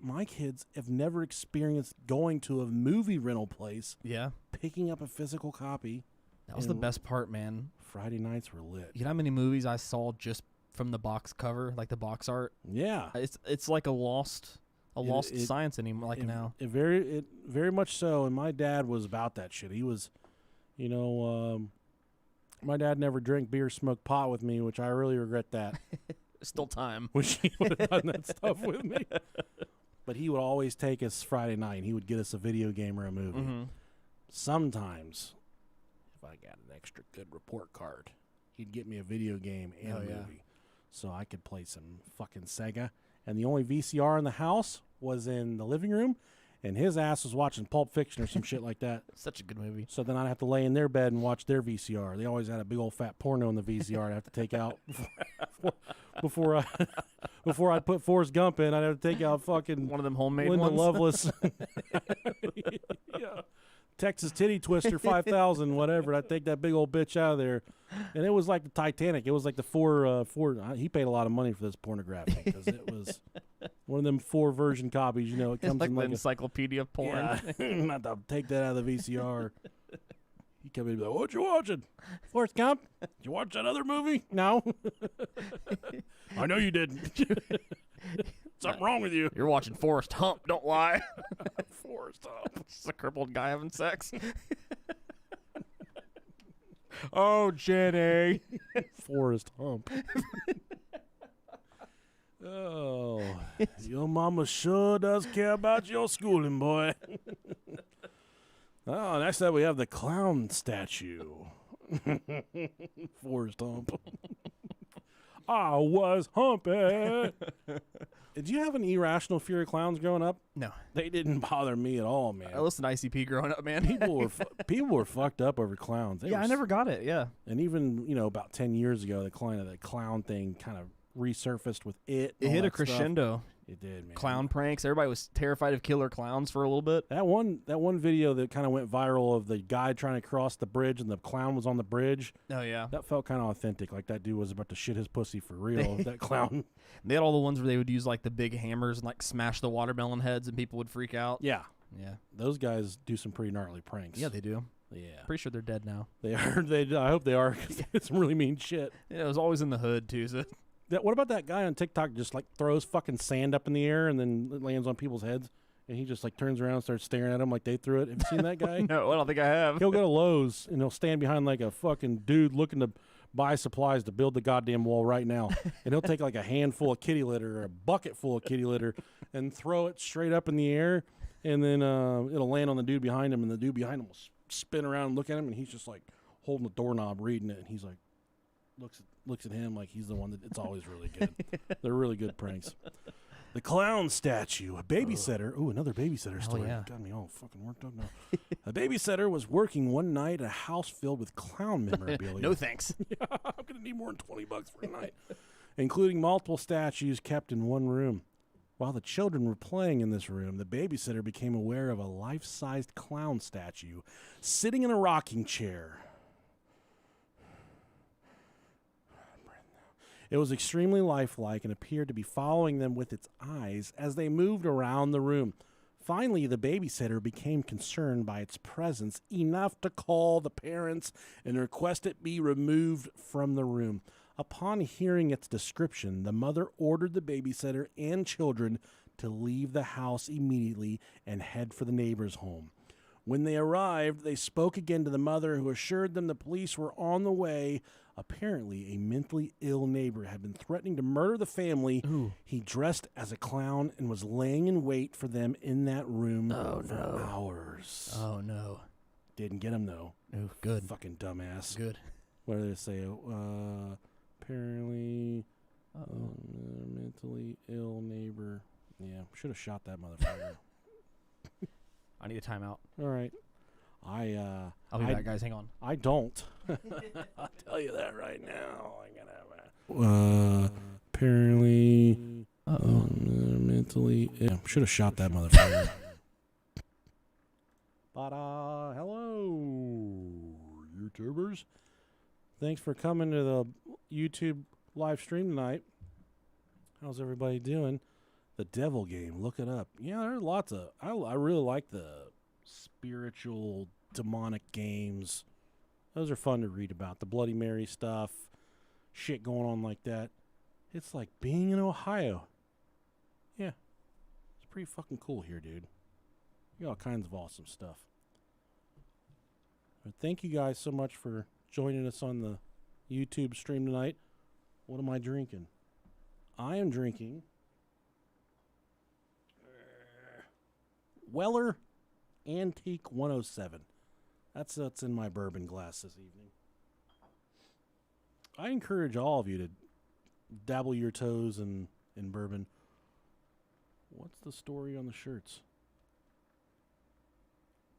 [SPEAKER 1] my kids have never experienced going to a movie rental place,
[SPEAKER 2] Yeah.
[SPEAKER 1] picking up a physical copy.
[SPEAKER 2] That was the best part, man.
[SPEAKER 1] Friday nights were lit.
[SPEAKER 2] You know how many movies I saw just from the box cover, like the box art?
[SPEAKER 1] Yeah.
[SPEAKER 2] It's like a lost science anymore. Like now,
[SPEAKER 1] It very much so. And my dad was about that shit. He was, my dad never drank beer, smoked pot with me, which I really regret that.
[SPEAKER 2] still time.
[SPEAKER 1] Wish he would have done that stuff with me. But he would always take us Friday night. He would get us a video game or a movie.
[SPEAKER 2] Mm-hmm.
[SPEAKER 1] Sometimes, if I got an extra good report card, he'd get me a video game and a movie. So I could play some fucking Sega. And the only VCR in the house was in the living room, and his ass was watching Pulp Fiction or some shit like that.
[SPEAKER 2] Such a good movie.
[SPEAKER 1] So then I'd have to lay in their bed and watch their VCR. They always had a big old fat porno in the VCR I'd have to take out before I'd put Forrest Gump in. I'd have to take out fucking
[SPEAKER 2] one of them homemade
[SPEAKER 1] Linda
[SPEAKER 2] ones.
[SPEAKER 1] Lovelace. Yeah. Texas Titty Twister 5000, whatever. I'd take that big old bitch out of there. And it was like the Titanic. It was like the four he paid a lot of money for this pornography because it was one of them 4 version copies. It comes
[SPEAKER 2] like
[SPEAKER 1] in
[SPEAKER 2] the
[SPEAKER 1] like
[SPEAKER 2] encyclopedia of porn.
[SPEAKER 1] Yeah. Not to take that out of the VCR. He come in and be like, "What you watching? Forrest Gump? Did you watch that other movie?" "No." "I know you didn't." "Something wrong with you."
[SPEAKER 2] You're watching Forrest Hump, don't lie.
[SPEAKER 1] Forrest Hump.
[SPEAKER 2] Just a crippled guy having sex. Oh, Jenny.
[SPEAKER 1] Forrest Hump. Oh, your mama sure does care about your schooling, boy. Oh, next up we have the clown statue. Forrest Hump. I was humpy. Did you have an irrational fear of clowns growing up?
[SPEAKER 2] No.
[SPEAKER 1] They didn't bother me at all, man.
[SPEAKER 2] I listened to ICP growing up, man.
[SPEAKER 1] People were fucked up over clowns.
[SPEAKER 2] I never got it, yeah.
[SPEAKER 1] And even, about 10 years ago, the clown thing kind of resurfaced with it.
[SPEAKER 2] It hit a crescendo.
[SPEAKER 1] It did, man.
[SPEAKER 2] Clown pranks. Everybody was terrified of killer clowns for a little bit.
[SPEAKER 1] That one video that kind of went viral of the guy trying to cross the bridge and the clown was on the bridge.
[SPEAKER 2] Oh, yeah.
[SPEAKER 1] That felt kind of authentic. Like that dude was about to shit his pussy for real. That clown.
[SPEAKER 2] They had all the ones where they would use like the big hammers and like smash the watermelon heads and people would freak out.
[SPEAKER 1] Yeah.
[SPEAKER 2] Yeah.
[SPEAKER 1] Those guys do some pretty gnarly pranks.
[SPEAKER 2] Yeah, they do.
[SPEAKER 1] Yeah.
[SPEAKER 2] Pretty sure they're dead now.
[SPEAKER 1] They are. I hope they are because it's some really mean shit.
[SPEAKER 2] Yeah, it was always in the hood, too. So.
[SPEAKER 1] What about that guy on TikTok just like throws fucking sand up in the air and then it lands on people's heads? And he just like turns around and starts staring at them like they threw it. Have you seen that guy?
[SPEAKER 2] No, I don't think I have.
[SPEAKER 1] He'll go to Lowe's and he'll stand behind like a fucking dude looking to buy supplies to build the goddamn wall right now. And he'll take like a handful of kitty litter or a bucket full of kitty litter and throw it straight up in the air. And then it'll land on the dude behind him. And the dude behind him will spin around and look at him. And he's just like holding the doorknob reading it. And he's like, looks at him like he's the one that it's always really good. They're really good pranks. The clown statue. A babysitter. Ooh, another babysitter
[SPEAKER 2] Hell
[SPEAKER 1] story.
[SPEAKER 2] yeah.
[SPEAKER 1] Got me all fucking worked up now. A babysitter was working one night at a house filled with clown memorabilia.
[SPEAKER 2] No thanks.
[SPEAKER 1] Yeah, I'm going to need more than $20 for a night. Including multiple statues kept in one room. While the children were playing in this room, the babysitter became aware of a life-sized clown statue sitting in a rocking chair. It was extremely lifelike and appeared to be following them with its eyes as they moved around the room. Finally, the babysitter became concerned by its presence enough to call the parents and request it be removed from the room. Upon hearing its description, the mother ordered the babysitter and children to leave the house immediately and head for the neighbor's home. When they arrived, they spoke again to the mother, who assured them the police were on the way. Apparently, a mentally ill neighbor had been threatening to murder the family.
[SPEAKER 2] Ooh.
[SPEAKER 1] He dressed as a clown and was laying in wait for them in that room for
[SPEAKER 2] no.
[SPEAKER 1] hours.
[SPEAKER 2] Oh, no.
[SPEAKER 1] Didn't get him, though.
[SPEAKER 2] Oh, good.
[SPEAKER 1] Fucking dumbass.
[SPEAKER 2] Good.
[SPEAKER 1] What do they say? Apparently, mentally ill neighbor. Yeah, should have shot that motherfucker.
[SPEAKER 2] I need a timeout.
[SPEAKER 1] All right.
[SPEAKER 2] I'll be back, guys. Hang on.
[SPEAKER 1] I don't. I'll tell you that right now. I gotta. Apparently, mentally. Yeah, should have shot that motherfucker. But hello, YouTubers. Thanks for coming to the YouTube live stream tonight. How's everybody doing? The Devil game. Look it up. Yeah, there's lots of. I really like the spiritual demonic games. Those are fun to read about. The Bloody Mary stuff, shit going on like that. It's like being in Ohio. Yeah, it's pretty fucking cool here, dude. You got all kinds of awesome stuff. But thank you guys so much for joining us on the YouTube stream tonight. What am I drinking? I am drinking Weller Antique 107. That's what's in my bourbon glass this evening. I encourage all of you to dabble your toes in bourbon. What's the story on the shirts?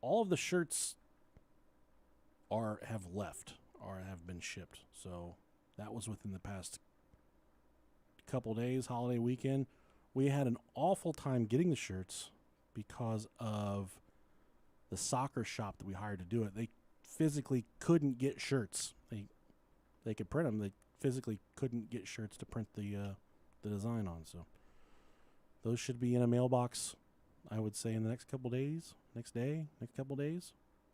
[SPEAKER 1] All of the shirts have left or have been shipped. So that was within the past couple days, holiday weekend. We had an awful time getting the shirts because of the soccer shop that we hired to do it. They physically couldn't get shirts. They could print them. They physically couldn't get shirts to print the design on. So those should be in a mailbox, I would say, in the next couple days. Next couple days.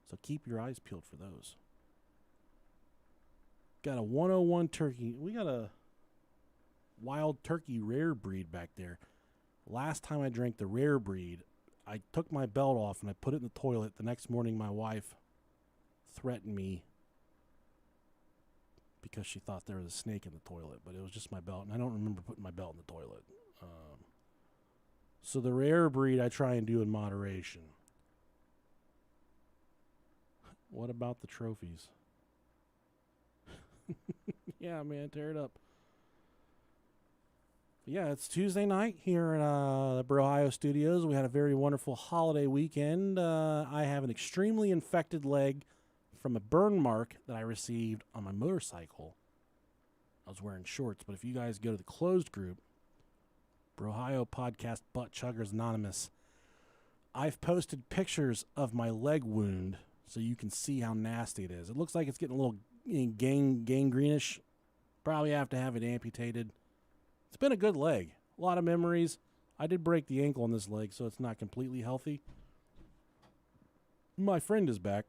[SPEAKER 1] So keep your eyes peeled for those. Got a 101 turkey. We got a wild turkey rare breed back there. Last time I drank the rare breed, I took my belt off and I put it in the toilet. The next morning, my wife threatened me because she thought there was a snake in the toilet, but it was just my belt, and I don't remember putting my belt in the toilet. So the rare breed I try and do in moderation. What about the trophies? Yeah, man, tear it up. Yeah, it's Tuesday night here at the Ohio Studios. We had a very wonderful holiday weekend. I have an extremely infected leg from a burn mark that I received on my motorcycle. I was wearing shorts, but if you guys go to the closed group, Ohio Podcast Butt Chuggers Anonymous, I've posted pictures of my leg wound so you can see how nasty it is. It looks like it's getting a little gangreenish. Probably have to have it amputated. It's been a good leg. A lot of memories. I did break the ankle on this leg, so it's not completely healthy. My friend is back.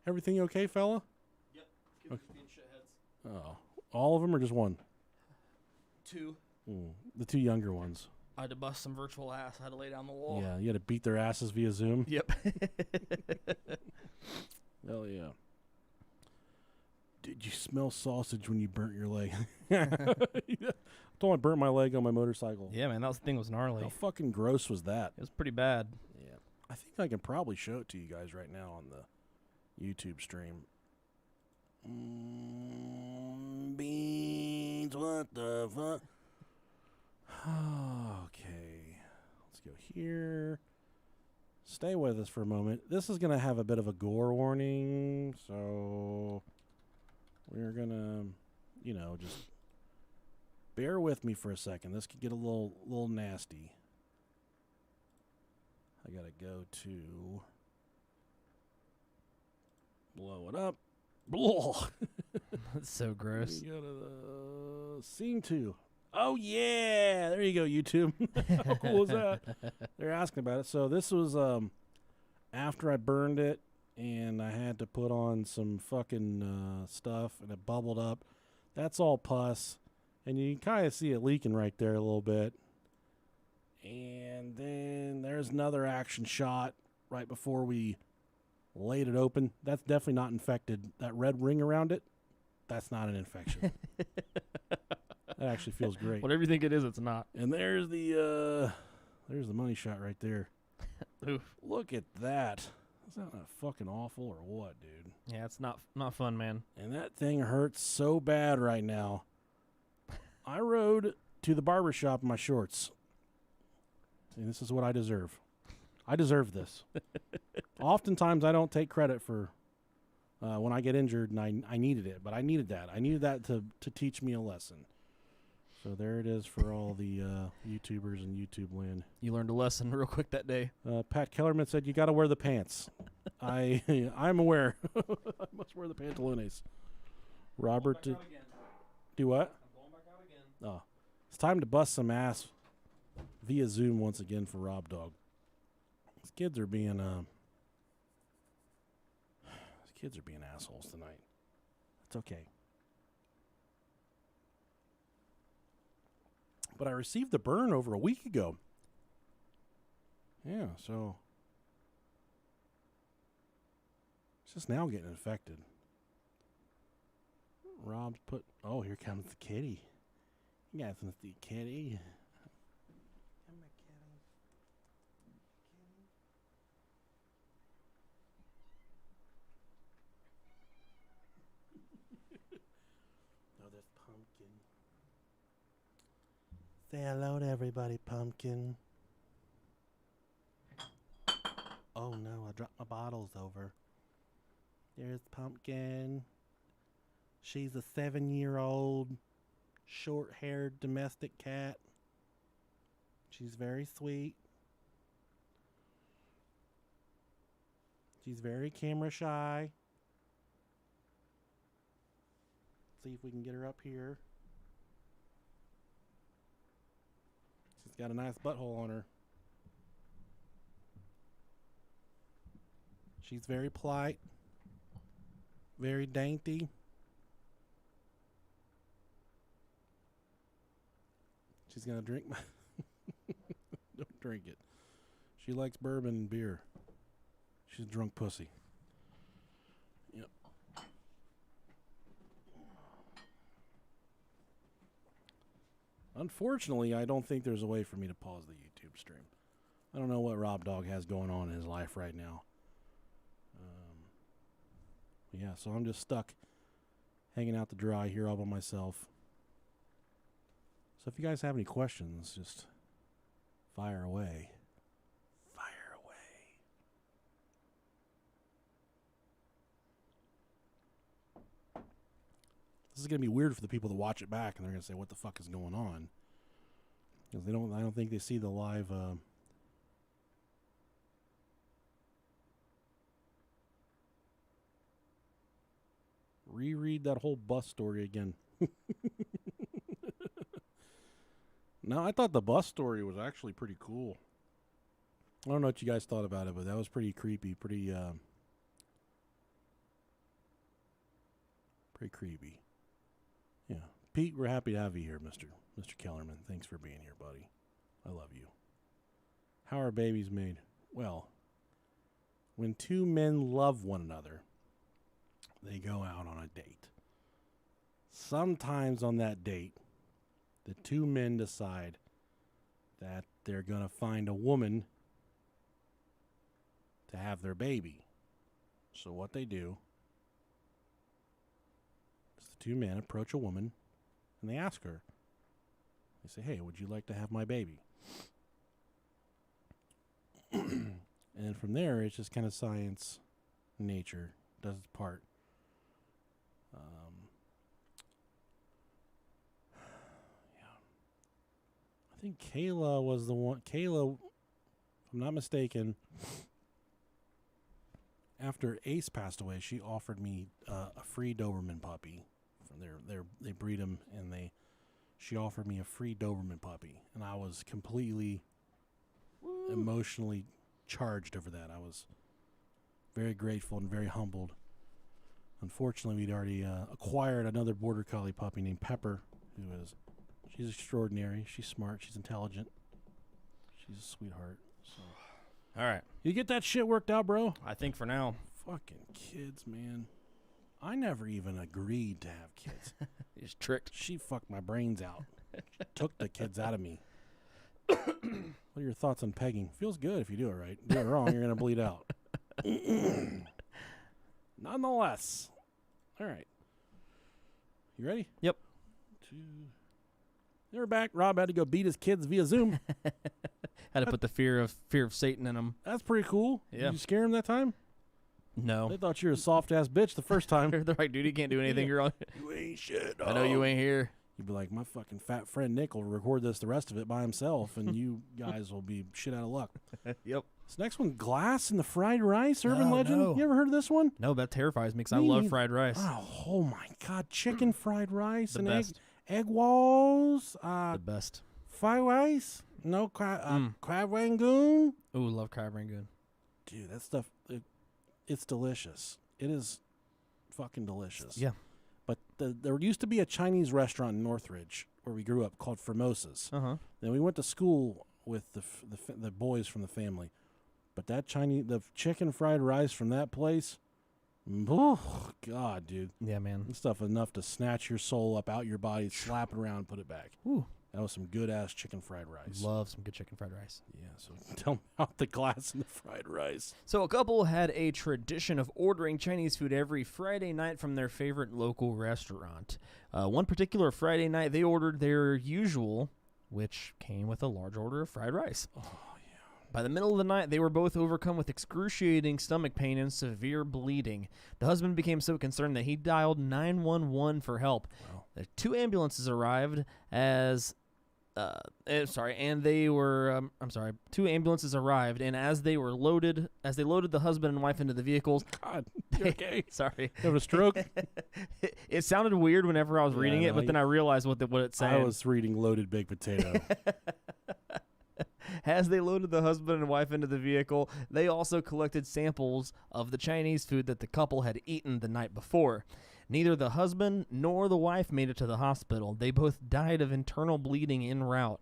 [SPEAKER 1] Everything okay, fella?
[SPEAKER 2] Yep. Kids are being shitheads.
[SPEAKER 1] Oh, all of them or just one?
[SPEAKER 2] Two.
[SPEAKER 1] The two younger ones.
[SPEAKER 2] I had to bust some virtual ass. I had to lay down the wall.
[SPEAKER 1] Yeah, you had to beat their asses via Zoom.
[SPEAKER 2] Yep.
[SPEAKER 1] Hell yeah. Did you smell sausage when you burnt your leg? I told I burnt my leg on my motorcycle.
[SPEAKER 2] Yeah, man, that thing was gnarly.
[SPEAKER 1] How fucking gross was that?
[SPEAKER 2] It was pretty bad.
[SPEAKER 1] Yeah. I think I can probably show it to you guys right now on the YouTube stream. Beans, what the fuck? Oh, go here. Stay with us for a moment. This is going to have a bit of a gore warning, so we're going to, just bear with me for a second. This could get a little nasty. I got to go to blow it up. Blow.
[SPEAKER 2] That's so gross.
[SPEAKER 1] You go to the scene 2. Oh, yeah. There you go, YouTube. How cool is that? They're asking about it. So this was after I burned it, and I had to put on some fucking stuff, and it bubbled up. That's all pus. And you can kind of see it leaking right there a little bit. And then there's another action shot right before we laid it open. That's definitely not infected. That red ring around it, that's not an infection. That actually feels great.
[SPEAKER 2] Whatever you think it is, it's not.
[SPEAKER 1] And there's the money shot right there.
[SPEAKER 2] Oof.
[SPEAKER 1] Look at that. Is that not fucking awful or what, dude?
[SPEAKER 2] Yeah, it's not fun, man.
[SPEAKER 1] And that thing hurts so bad right now. I rode to the barber shop in my shorts. And this is what I deserve. I deserve this. Oftentimes I don't take credit for when I get injured, and I needed it. But I needed that. I needed that to teach me a lesson. So there it is for all the YouTubers in YouTube land.
[SPEAKER 2] You learned a lesson real quick that day.
[SPEAKER 1] Pat Kellerman said, you got to wear the pants. I'm aware. I must wear the pantalones. Robert, do what? I'm going back out again. Oh, it's time to bust some ass via Zoom once again for Rob Dog. These kids are being assholes tonight. It's okay. But I received the burn over a week ago. Yeah, so it's just now getting infected. Rob's put... Oh, here comes the kitty. You guys want to see kitty? Come here, kitty. Oh, there's Pumpkin. Say hello to everybody, Pumpkin. Oh no, I dropped my bottles over. There's Pumpkin. She's a 7-year-old, short-haired domestic cat. She's very sweet. She's very camera shy. See if we can get her up here. She's got a nice butthole on her. She's very polite, very dainty. She's going to drink my... Don't drink it. She likes bourbon and beer. She's a drunk pussy. Yep. Unfortunately, I don't think there's a way for me to pause the YouTube stream. I don't know what Rob Dog has going on in his life right now. Yeah, so I'm just stuck hanging out to dry here all by myself. So if you guys have any questions, just fire away. Fire away. This is going to be weird for the people that watch it back, and they're going to say, what the fuck is going on? Because I don't think they see the live... reread that whole bus story again. No, I thought the bus story was actually pretty cool. I don't know what you guys thought about it, but that was pretty creepy, pretty creepy. Yeah. Pete, we're happy to have you here, Mr. Kellerman. Thanks for being here, buddy. I love you. How are babies made? Well, when two men love one another, they go out on a date. Sometimes on that date, the two men decide that they're going to find a woman to have their baby. So what they do is the two men approach a woman and they ask her. They say, hey, would you like to have my baby? And then from there, it's just kind of science, nature does its part. I think Kayla was the one. Kayla, if I'm not mistaken, after Ace passed away, she offered me a free Doberman puppy. From they breed them, and she offered me a free Doberman puppy, and I was completely emotionally charged over that. I was very grateful and very humbled. Unfortunately, we'd already acquired another border collie puppy named Pepper, she's extraordinary. She's smart. She's intelligent. She's a sweetheart. So.
[SPEAKER 2] All right.
[SPEAKER 1] You get that shit worked out, bro?
[SPEAKER 2] I think for now.
[SPEAKER 1] Fucking kids, man. I never even agreed to have kids.
[SPEAKER 2] You're just tricked.
[SPEAKER 1] She fucked my brains out. Took the kids out of me. What are your thoughts on pegging? Feels good if you do it right. Do it wrong, you're going to bleed out. Nonetheless. All right. You ready?
[SPEAKER 2] Yep.
[SPEAKER 1] They're back. Rob had to go beat his kids via Zoom.
[SPEAKER 2] Had to put the fear of Satan in them.
[SPEAKER 1] That's pretty cool.
[SPEAKER 2] Yeah.
[SPEAKER 1] Did you scare him that time?
[SPEAKER 2] No.
[SPEAKER 1] They thought you were a soft-ass bitch the first time.
[SPEAKER 2] They're like, dude, he can't do anything. You're on.
[SPEAKER 1] You ain't shit, dog.
[SPEAKER 2] I know you ain't here.
[SPEAKER 1] You'd be like, my fucking fat friend Nick will record the rest of it by himself, and you guys will be shit out of luck.
[SPEAKER 2] Yep.
[SPEAKER 1] This next one, glass in the fried rice, urban legend.
[SPEAKER 2] No.
[SPEAKER 1] You ever heard of this one?
[SPEAKER 2] No, that terrifies me because I love fried rice.
[SPEAKER 1] Oh my God, chicken fried rice
[SPEAKER 2] The
[SPEAKER 1] and
[SPEAKER 2] best.
[SPEAKER 1] egg walls,
[SPEAKER 2] The best.
[SPEAKER 1] fried rice, no crab rangoon.
[SPEAKER 2] Ooh, love crab rangoon.
[SPEAKER 1] Dude, that stuff, it's delicious. It is fucking delicious.
[SPEAKER 2] Yeah.
[SPEAKER 1] But there used to be a Chinese restaurant in Northridge where we grew up called Formosa's.
[SPEAKER 2] Uh-huh.
[SPEAKER 1] Then we went to school with the boys from the family. But the chicken fried rice from that place, oh, God, dude.
[SPEAKER 2] Yeah, man.
[SPEAKER 1] That stuff enough to snatch your soul up out your body, slap it around, and put it back.
[SPEAKER 2] Ooh.
[SPEAKER 1] That was some good-ass chicken fried rice.
[SPEAKER 2] Love some good chicken fried rice.
[SPEAKER 1] Yeah, so tell me about the glass and the fried rice.
[SPEAKER 2] So a couple had a tradition of ordering Chinese food every Friday night from their favorite local restaurant. One particular Friday night, they ordered their usual, which came with a large order of fried rice.
[SPEAKER 1] Oh, yeah.
[SPEAKER 2] By the middle of the night, they were both overcome with excruciating stomach pain and severe bleeding. The husband became so concerned that he dialed 911 for help.
[SPEAKER 1] Wow.
[SPEAKER 2] The 2 ambulances arrived and they were 2 ambulances arrived, and as they loaded the husband and wife into the vehicles.
[SPEAKER 1] God, you okay?
[SPEAKER 2] Sorry.
[SPEAKER 1] You have a stroke?
[SPEAKER 2] It sounded weird whenever I was reading it, but then I realized what it's saying.
[SPEAKER 1] I was reading Loaded Baked Potato.
[SPEAKER 2] As they loaded the husband and wife into the vehicle, they also collected samples of the Chinese food that the couple had eaten the night before. Neither the husband nor the wife made it to the hospital. They both died of internal bleeding en route.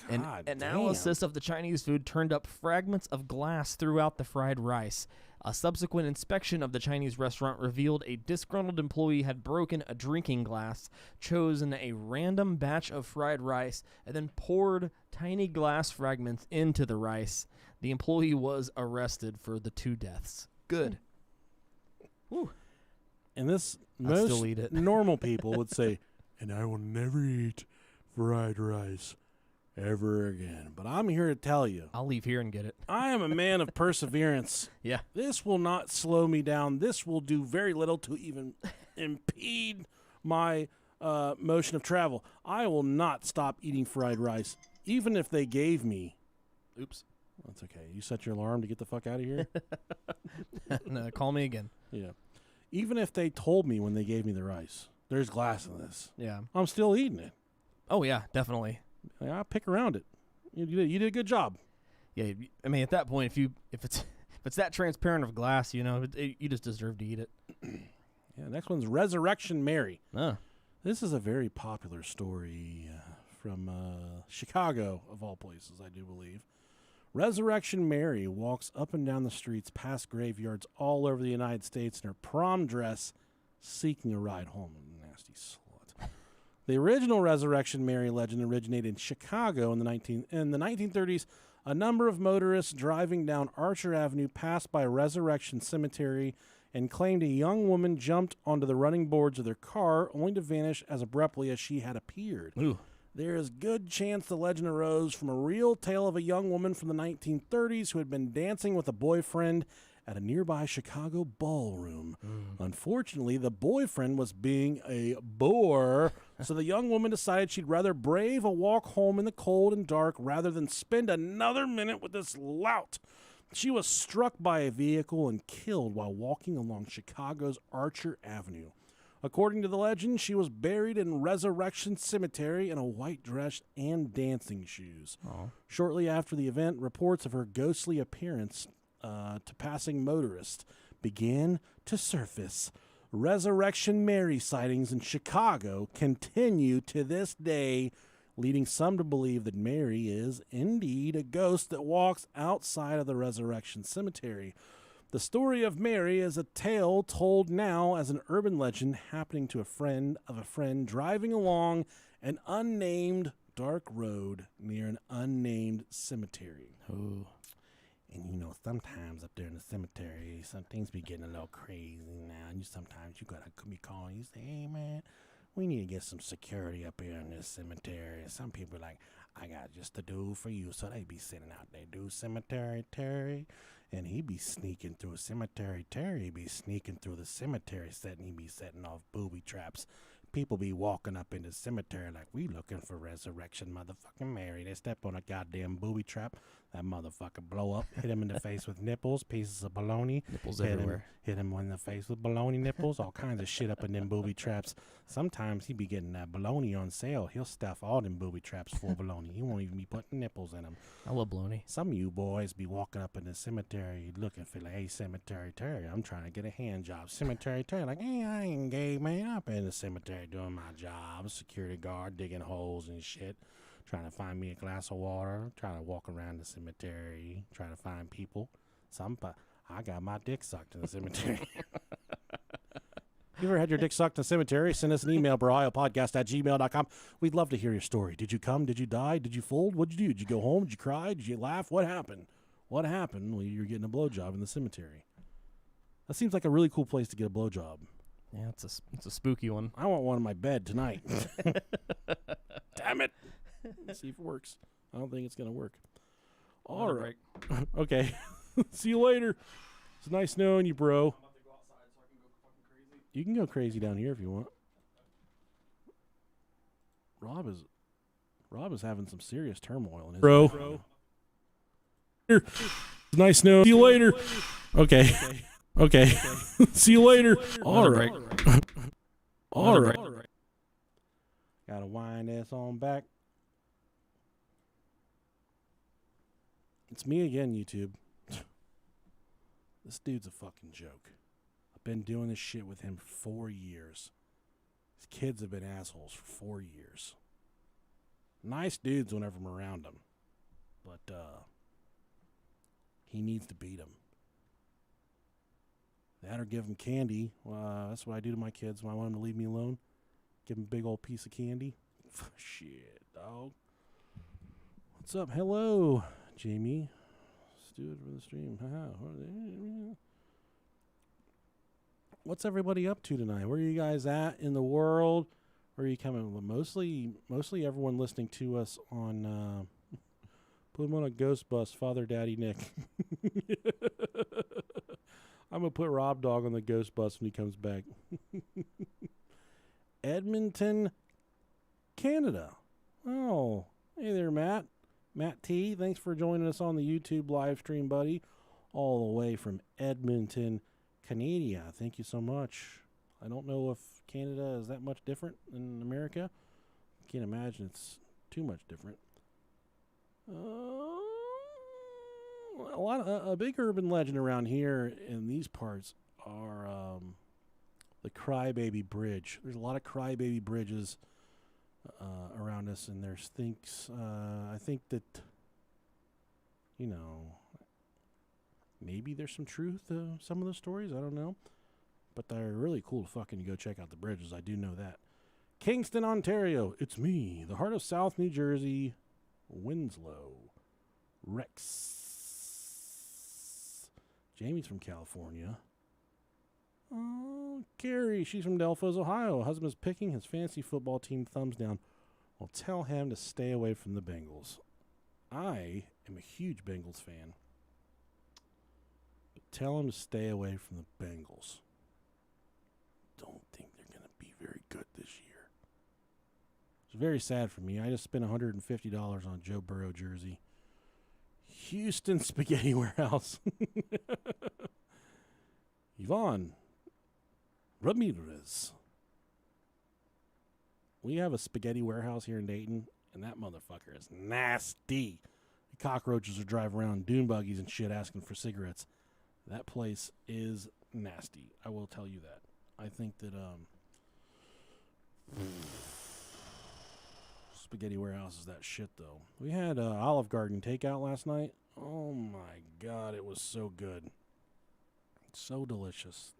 [SPEAKER 2] An analysis of the Chinese food turned up fragments of glass throughout the fried rice. A subsequent inspection of the Chinese restaurant revealed a disgruntled employee had broken a drinking glass, chosen a random batch of fried rice, and then poured tiny glass fragments into the rice. The employee was arrested for the 2 deaths. Good. Whew.
[SPEAKER 1] And this,
[SPEAKER 2] I'd still eat it.
[SPEAKER 1] normal people would say, and I will never eat fried rice ever again. But I'm here to tell you,
[SPEAKER 2] I'll leave here and get it.
[SPEAKER 1] I am a man of perseverance.
[SPEAKER 2] Yeah.
[SPEAKER 1] This will not slow me down. This will do very little to even impede my motion of travel. I will not stop eating fried rice, even if they gave me.
[SPEAKER 2] Oops.
[SPEAKER 1] That's okay. You set your alarm to get the fuck out of here?
[SPEAKER 2] No, call me again.
[SPEAKER 1] Yeah. Even if they told me when they gave me the rice, there's glass in this,
[SPEAKER 2] Yeah.
[SPEAKER 1] I'm still eating it.
[SPEAKER 2] Oh, yeah, definitely.
[SPEAKER 1] I'll pick around it. You did a good job.
[SPEAKER 2] Yeah, I mean, at that point, if it's that transparent of glass, you just deserve to eat it.
[SPEAKER 1] Yeah, next one's Resurrection Mary.
[SPEAKER 2] Oh.
[SPEAKER 1] This is a very popular story from Chicago, of all places, I do believe. Resurrection Mary walks up and down the streets past graveyards all over the United States in her prom dress, seeking a ride home. Nasty slut. The original Resurrection Mary legend originated in Chicago in the 1930s. A number of motorists driving down Archer Avenue passed by Resurrection Cemetery and claimed a young woman jumped onto the running boards of their car, only to vanish as abruptly as she had appeared.
[SPEAKER 2] Ooh.
[SPEAKER 1] There is good chance the legend arose from a real tale of a young woman from the 1930s who had been dancing with a boyfriend at a nearby Chicago ballroom. Unfortunately, the boyfriend was being a bore, so the young woman decided she'd rather brave a walk home in the cold and dark rather than spend another minute with this lout. She was struck by a vehicle and killed while walking along Chicago's Archer Avenue. According to the legend, she was buried in Resurrection Cemetery in a white dress and dancing shoes.
[SPEAKER 2] Oh.
[SPEAKER 1] Shortly after the event, reports of her ghostly appearance to passing motorists began to surface. Resurrection Mary sightings in Chicago continue to this day, leading some to believe that Mary is indeed a ghost that walks outside of the Resurrection Cemetery. The story of Mary is a tale told now as an urban legend happening to a friend of a friend driving along an unnamed dark road near an unnamed cemetery.
[SPEAKER 2] Ooh.
[SPEAKER 1] And you know, sometimes up there in the cemetery, some things be getting a little crazy now. And sometimes you gotta be calling. You say, "Hey man, we need to get some security up here in this cemetery." Some people are like, "I got just a dude for you," so they be sitting out there, "Do cemetery Terry," and he be sneaking through a cemetery. Terry be sneaking through the cemetery setting. He be setting off booby traps. People be walking up in the cemetery like, "We looking for Resurrection motherfucking Mary." They step on a goddamn booby trap. That motherfucker blow up, hit him in the face with nipples, pieces of bologna.
[SPEAKER 2] Nipples
[SPEAKER 1] hit
[SPEAKER 2] everywhere.
[SPEAKER 1] Hit him in the face with bologna nipples, all kinds of shit up in them booby traps. Sometimes he be getting that bologna on sale. He'll stuff all them booby traps full of bologna. He won't even be putting nipples in them.
[SPEAKER 2] I love bologna.
[SPEAKER 1] Some of you boys be walking up in the cemetery looking for like, "Hey, Cemetery Terry, I'm trying to get a hand job." Cemetery Terry, like, "Hey, I ain't gay, man. I'm in the cemetery doing my job. Security guard, digging holes and shit. Trying to find me a glass of water. Trying to walk around the cemetery. Trying to find people. I got my dick sucked in the cemetery." You ever had your dick sucked in the cemetery? Send us an email, broiopodcast@gmail.com. We'd love to hear your story. Did you come? Did you die? Did you fold? What'd you do? Did you go home? Did you cry? Did you laugh? What happened? What happened when you were getting a blowjob in the cemetery? That seems like a really cool place to get a blowjob.
[SPEAKER 2] Yeah, it's a spooky one.
[SPEAKER 1] I want one in my bed tonight. Damn it. Let's see if it works. I don't think it's going to work. All right. Okay. See you later. It's nice knowing you, bro.
[SPEAKER 4] I'm about to go outside so I can go fucking crazy.
[SPEAKER 1] You can go crazy down here if you want. Rob is having some serious turmoil in his life. Bro. Nice knowing you later. Okay. See you later. All right. All right. Gotta wind this on back. It's me again, YouTube. This dude's a fucking joke. I've been doing this shit with him for 4 years. His kids have been assholes for 4 years. Nice dudes whenever I'm around them. But, he needs to beat them. That or give them candy. That's what I do to my kids when I want them to leave me alone. Give them a big old piece of candy. Shit, dog. What's up? Hello, Jamie. Let's do it for the stream. What's everybody up to tonight? Where are you guys at in the world? Where are you coming? Mostly everyone listening to us on... put him on a ghost bus, Father Daddy Nick. I'm going to put Rob Dog on the ghost bus when he comes back. Edmonton, Canada. Oh, hey there, Matt. Matt T, thanks for joining us on the YouTube live stream, buddy. All the way from Edmonton, Canada. Thank you so much. I don't know if Canada is that much different than America. Can't imagine it's too much different. A big urban legend around here in these parts are the Crybaby Bridge. There's a lot of Crybaby Bridges around us, and there's things. I think that, you know, maybe there's some truth to some of the stories. I don't know, but they're really cool to fucking go check out the bridges. I do know that. Kingston, Ontario. It's me, the heart of South New Jersey. Winslow, Rex. Jamie's from California. Oh, Carrie, she's from Delphos, Ohio. Husband's picking his fantasy football team thumbs down. Well, tell him to stay away from the Bengals. I am a huge Bengals fan. But tell him to stay away from the Bengals. Don't think they're going to be very good this year. It's very sad for me. I just spent $150 on a Joe Burrow jersey. Houston Spaghetti Warehouse. Yvonne Ramirez. We have a spaghetti warehouse here in Dayton, and that motherfucker is nasty. The cockroaches are driving around dune buggies and shit asking for cigarettes. That place is nasty. I will tell you that. I think that spaghetti warehouse is that shit, though. We had Olive Garden takeout last night. Oh, my God. It was so good. So delicious.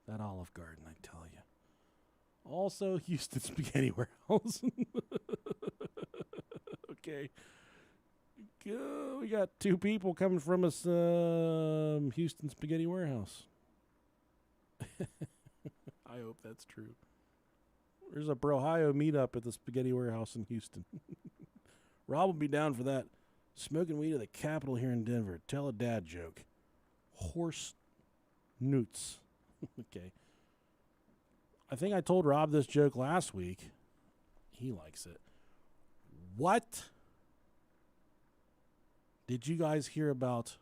[SPEAKER 1] That Olive Garden, I tell you. Also, Houston Spaghetti Warehouse. Okay. We got 2 people coming from us, Houston Spaghetti Warehouse. I hope that's true. There's a Brohio meetup at the Spaghetti Warehouse in Houston. Rob will be down for that. Smoking weed at the Capitol here in Denver. Tell a dad joke. Horse newts. Okay. I think I told Rob this joke last week. He likes it. What? Did you guys hear about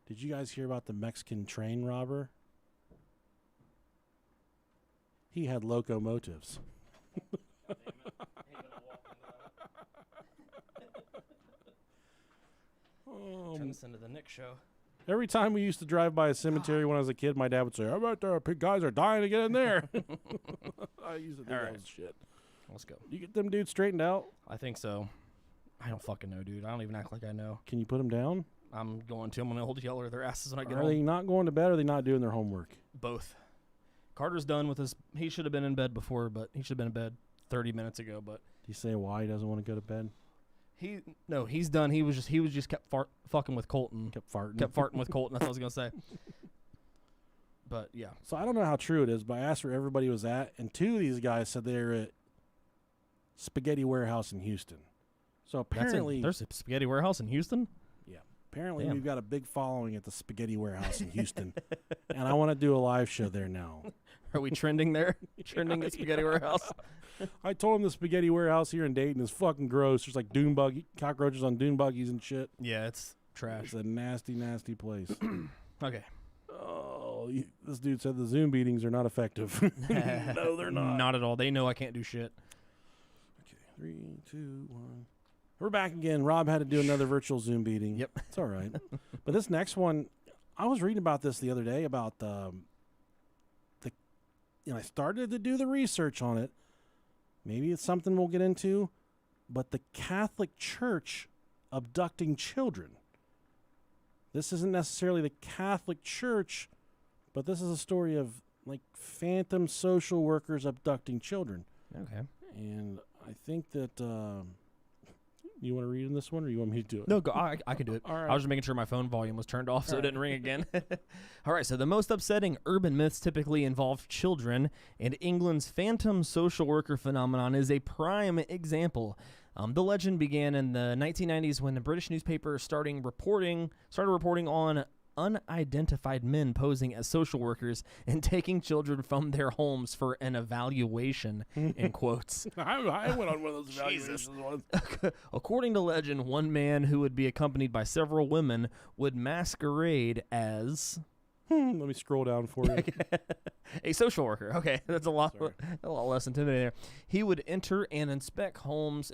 [SPEAKER 1] the Mexican train robber? He had locomotives.
[SPEAKER 2] Turn this into the Nick show.
[SPEAKER 1] Every time we used to drive by a cemetery when I was a kid, my dad would say, "I bet the guys are dying to get in there." I used to think that was shit.
[SPEAKER 2] Let's go.
[SPEAKER 1] You get them dudes straightened out?
[SPEAKER 2] I think so. I don't fucking know, dude. I don't even act like I know.
[SPEAKER 1] Can you put them down?
[SPEAKER 2] I'm going to. I'm going to hold yell their asses when I get
[SPEAKER 1] Are
[SPEAKER 2] home.
[SPEAKER 1] they not going to bed or are they not doing their homework?
[SPEAKER 2] Both. Carter's done with his. He should have been in bed before, but he should have been in bed 30 minutes ago. But
[SPEAKER 1] Do you say why he doesn't want to go to bed?
[SPEAKER 2] He's done. He was just kept fucking with Colton.
[SPEAKER 1] Kept farting.
[SPEAKER 2] Kept farting with Colton. That's what I was gonna say. But yeah.
[SPEAKER 1] So I don't know how true it is, but I asked where everybody was at, and 2 of these guys said they were at Spaghetti Warehouse in Houston. So apparently
[SPEAKER 2] there's a spaghetti warehouse in Houston.
[SPEAKER 1] Yeah. Apparently
[SPEAKER 2] Damn.
[SPEAKER 1] we've got a big following at the Spaghetti Warehouse in Houston, and I want to do a live show there now.
[SPEAKER 2] Are we trending there? Trending at spaghetti warehouse.
[SPEAKER 1] I told him the Spaghetti Warehouse here in Dayton is fucking gross. There's like cockroaches on dune buggies and shit.
[SPEAKER 2] Yeah, it's trash.
[SPEAKER 1] It's a nasty, nasty place.
[SPEAKER 2] Okay.
[SPEAKER 1] Oh, this dude said the Zoom meetings are not effective. No, they're not.
[SPEAKER 2] Not at all. They know I can't do shit.
[SPEAKER 1] Okay, 3, 2, 1. We're back again. Rob had to do another virtual Zoom meeting.
[SPEAKER 2] Yep.
[SPEAKER 1] It's all right. But this next one, I was reading about this the other day about I started to do the research on it. Maybe it's something we'll get into, but the Catholic Church abducting children. This isn't necessarily the Catholic Church, but this is a story of like phantom social workers abducting children.
[SPEAKER 2] Okay.
[SPEAKER 1] And I think that you want to read in this one, or you want me to do it?
[SPEAKER 2] No, go. I can do it.
[SPEAKER 1] All right.
[SPEAKER 2] I was just making sure my phone volume was turned off so it didn't ring again. All right, so the most upsetting urban myths typically involve children, and England's phantom social worker phenomenon is a prime example. The legend began in the 1990s when the British newspaper started reporting on unidentified men posing as social workers and taking children from their homes for an evaluation, in quotes.
[SPEAKER 1] I went on one of those evaluations once.
[SPEAKER 2] According to legend, one man who would be accompanied by several women would masquerade as...
[SPEAKER 1] Let me scroll down for you.
[SPEAKER 2] a social worker. Okay, that's a lot less intimidating there. He would enter and inspect homes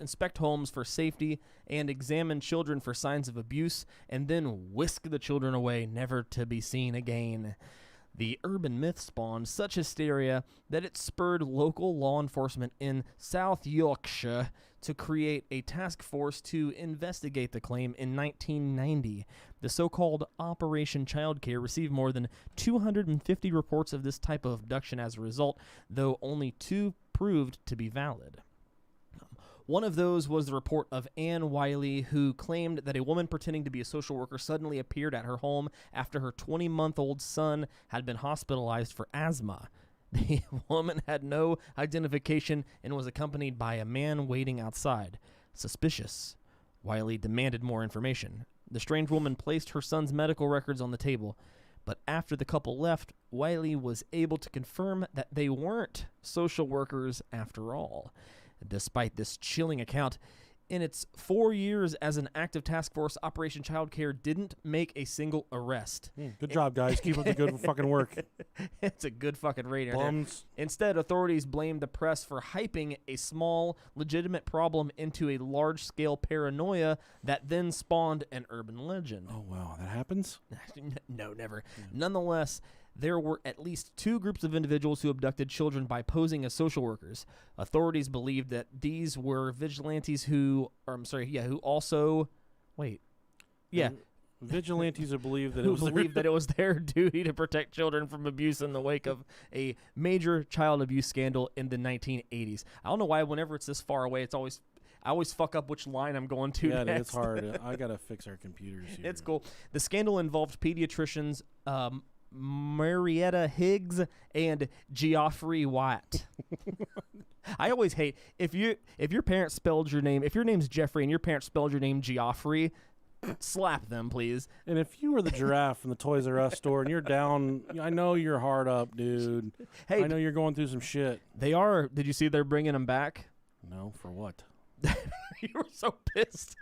[SPEAKER 2] for safety and examine children for signs of abuse, and then whisk the children away, never to be seen again. The urban myth spawned such hysteria that it spurred local law enforcement in South Yorkshire to create a task force to investigate the claim in 1990. The so-called Operation Childcare received more than 250 reports of this type of abduction as a result, though only 2 proved to be valid. One of those was the report of Anne Wiley, who claimed that a woman pretending to be a social worker suddenly appeared at her home after her 20-month-old son had been hospitalized for asthma. The woman had no identification and was accompanied by a man waiting outside. Suspicious. Wiley demanded more information. The strange woman placed her son's medical records on the table, but after the couple left, Wiley was able to confirm that they weren't social workers after all. Despite this chilling account, in its 4 years as an active task force, Operation Childcare didn't make a single arrest.
[SPEAKER 1] Good job, guys. Keep up the good fucking work.
[SPEAKER 2] It's a good fucking rating. Right
[SPEAKER 1] Bums.
[SPEAKER 2] there. Instead, authorities blamed the press for hyping a small, legitimate problem into a large-scale paranoia that then spawned an urban legend.
[SPEAKER 1] Oh, wow. That happens?
[SPEAKER 2] No, never. Yeah. Nonetheless, there were at least 2 groups of individuals who abducted children by posing as social workers. Authorities believed that these were vigilantes who also, wait, yeah.
[SPEAKER 1] Vigilantes who believed that
[SPEAKER 2] it was their duty to protect children from abuse in the wake of a major child abuse scandal in the 1980s. I don't know why whenever it's this far away, I always fuck up which line I'm going to next.
[SPEAKER 1] Yeah, it's hard. I got to fix our computers here.
[SPEAKER 2] It's cool. The scandal involved pediatricians Marietta Higgs and Geoffrey Watt. I always hate if your parents spelled your name, if your name's Jeffrey and your parents spelled your name Geoffrey, slap them, please.
[SPEAKER 1] And if you were the giraffe from the Toys R Us store and you're down, I know you're hard up, dude.
[SPEAKER 2] Hey,
[SPEAKER 1] I know you're going through some shit.
[SPEAKER 2] They are. Did you see they're bringing them back?
[SPEAKER 1] No, for what?
[SPEAKER 2] You were so pissed.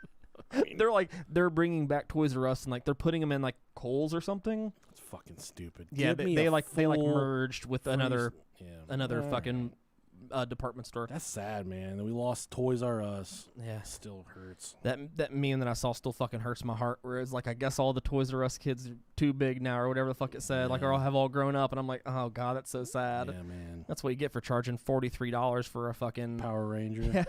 [SPEAKER 2] They're bringing back Toys R Us and they're putting them in Kohl's or something.
[SPEAKER 1] It's fucking stupid.
[SPEAKER 2] Yeah, they merged with another fucking department store.
[SPEAKER 1] That's sad, man. We lost Toys R Us.
[SPEAKER 2] Yeah,
[SPEAKER 1] still hurts.
[SPEAKER 2] That meme that I saw still fucking hurts my heart. Where it's I guess all the Toys R Us kids are too big now, or whatever the fuck it said.
[SPEAKER 1] Yeah.
[SPEAKER 2] Or have all grown up, and I'm like, oh god, that's so sad.
[SPEAKER 1] Yeah, man.
[SPEAKER 2] That's what you get for charging $43 for a fucking
[SPEAKER 1] Power Ranger.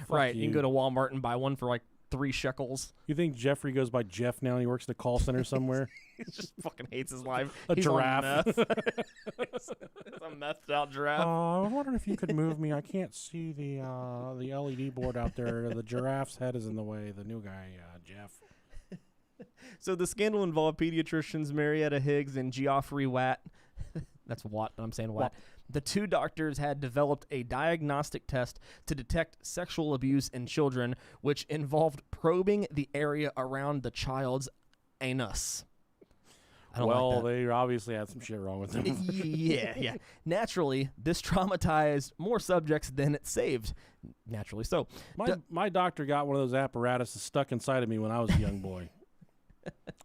[SPEAKER 2] Right. You can go to Walmart and buy one for 3 shekels.
[SPEAKER 1] You think Jeffrey goes by Jeff now and he works in a call center somewhere?
[SPEAKER 2] He just fucking hates his life.
[SPEAKER 1] He's
[SPEAKER 2] giraffe. He's a methed out giraffe.
[SPEAKER 1] I was wondering if you could move me. I can't see the LED board out there. The giraffe's head is in the way. The new guy, Jeff.
[SPEAKER 2] So the scandal involved pediatricians Marietta Higgs and Geoffrey Watt. That's Watt, but I'm saying Watt. The 2 doctors had developed a diagnostic test to detect sexual abuse in children, which involved probing the area around the child's anus. I don't like that.
[SPEAKER 1] They obviously had some shit wrong with them.
[SPEAKER 2] Yeah. Naturally, this traumatized more subjects than it saved. Naturally so.
[SPEAKER 1] My doctor got one of those apparatuses stuck inside of me when I was a young boy.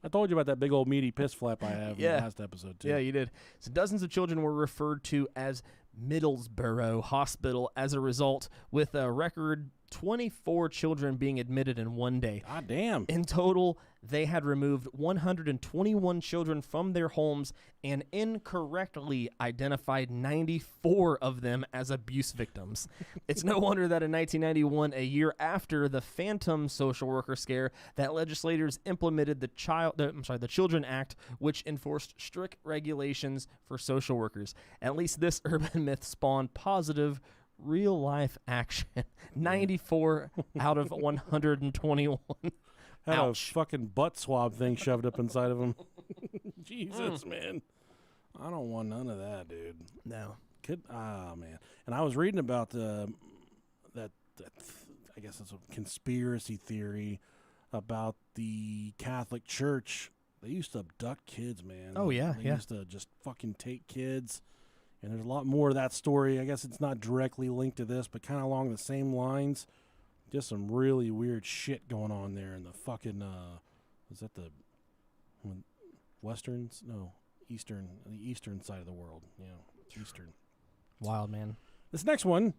[SPEAKER 1] I told you about that big old meaty piss flap I have in the last episode, too.
[SPEAKER 2] Yeah, you did. So dozens of children were referred to as Middlesbrough Hospital as a result, with a record 24 children being admitted in one day.
[SPEAKER 1] God damn.
[SPEAKER 2] In total, they had removed 121 children from their homes and incorrectly identified 94 of them as abuse victims. It's no wonder that in 1991, a year after the Phantom social worker scare, that legislators implemented the Children Act, which enforced strict regulations for social workers. At least this urban myth spawned positive real-life action. 94 out of 121.
[SPEAKER 1] Had
[SPEAKER 2] Ouch.
[SPEAKER 1] a fucking butt swab thing shoved up inside of him. Jesus, man. I don't want none of that, dude.
[SPEAKER 2] No.
[SPEAKER 1] Man. And I was reading about that I guess it's a conspiracy theory about the Catholic Church. They used to abduct kids, man.
[SPEAKER 2] Oh, yeah,
[SPEAKER 1] They used to just fucking take kids. And there's a lot more to that story. I guess it's not directly linked to this, but kind of along the same lines. Just some really weird shit going on there in the fucking, was that the westerns? No, the eastern side of the world. Yeah, eastern.
[SPEAKER 2] Wild, man.
[SPEAKER 1] This next one,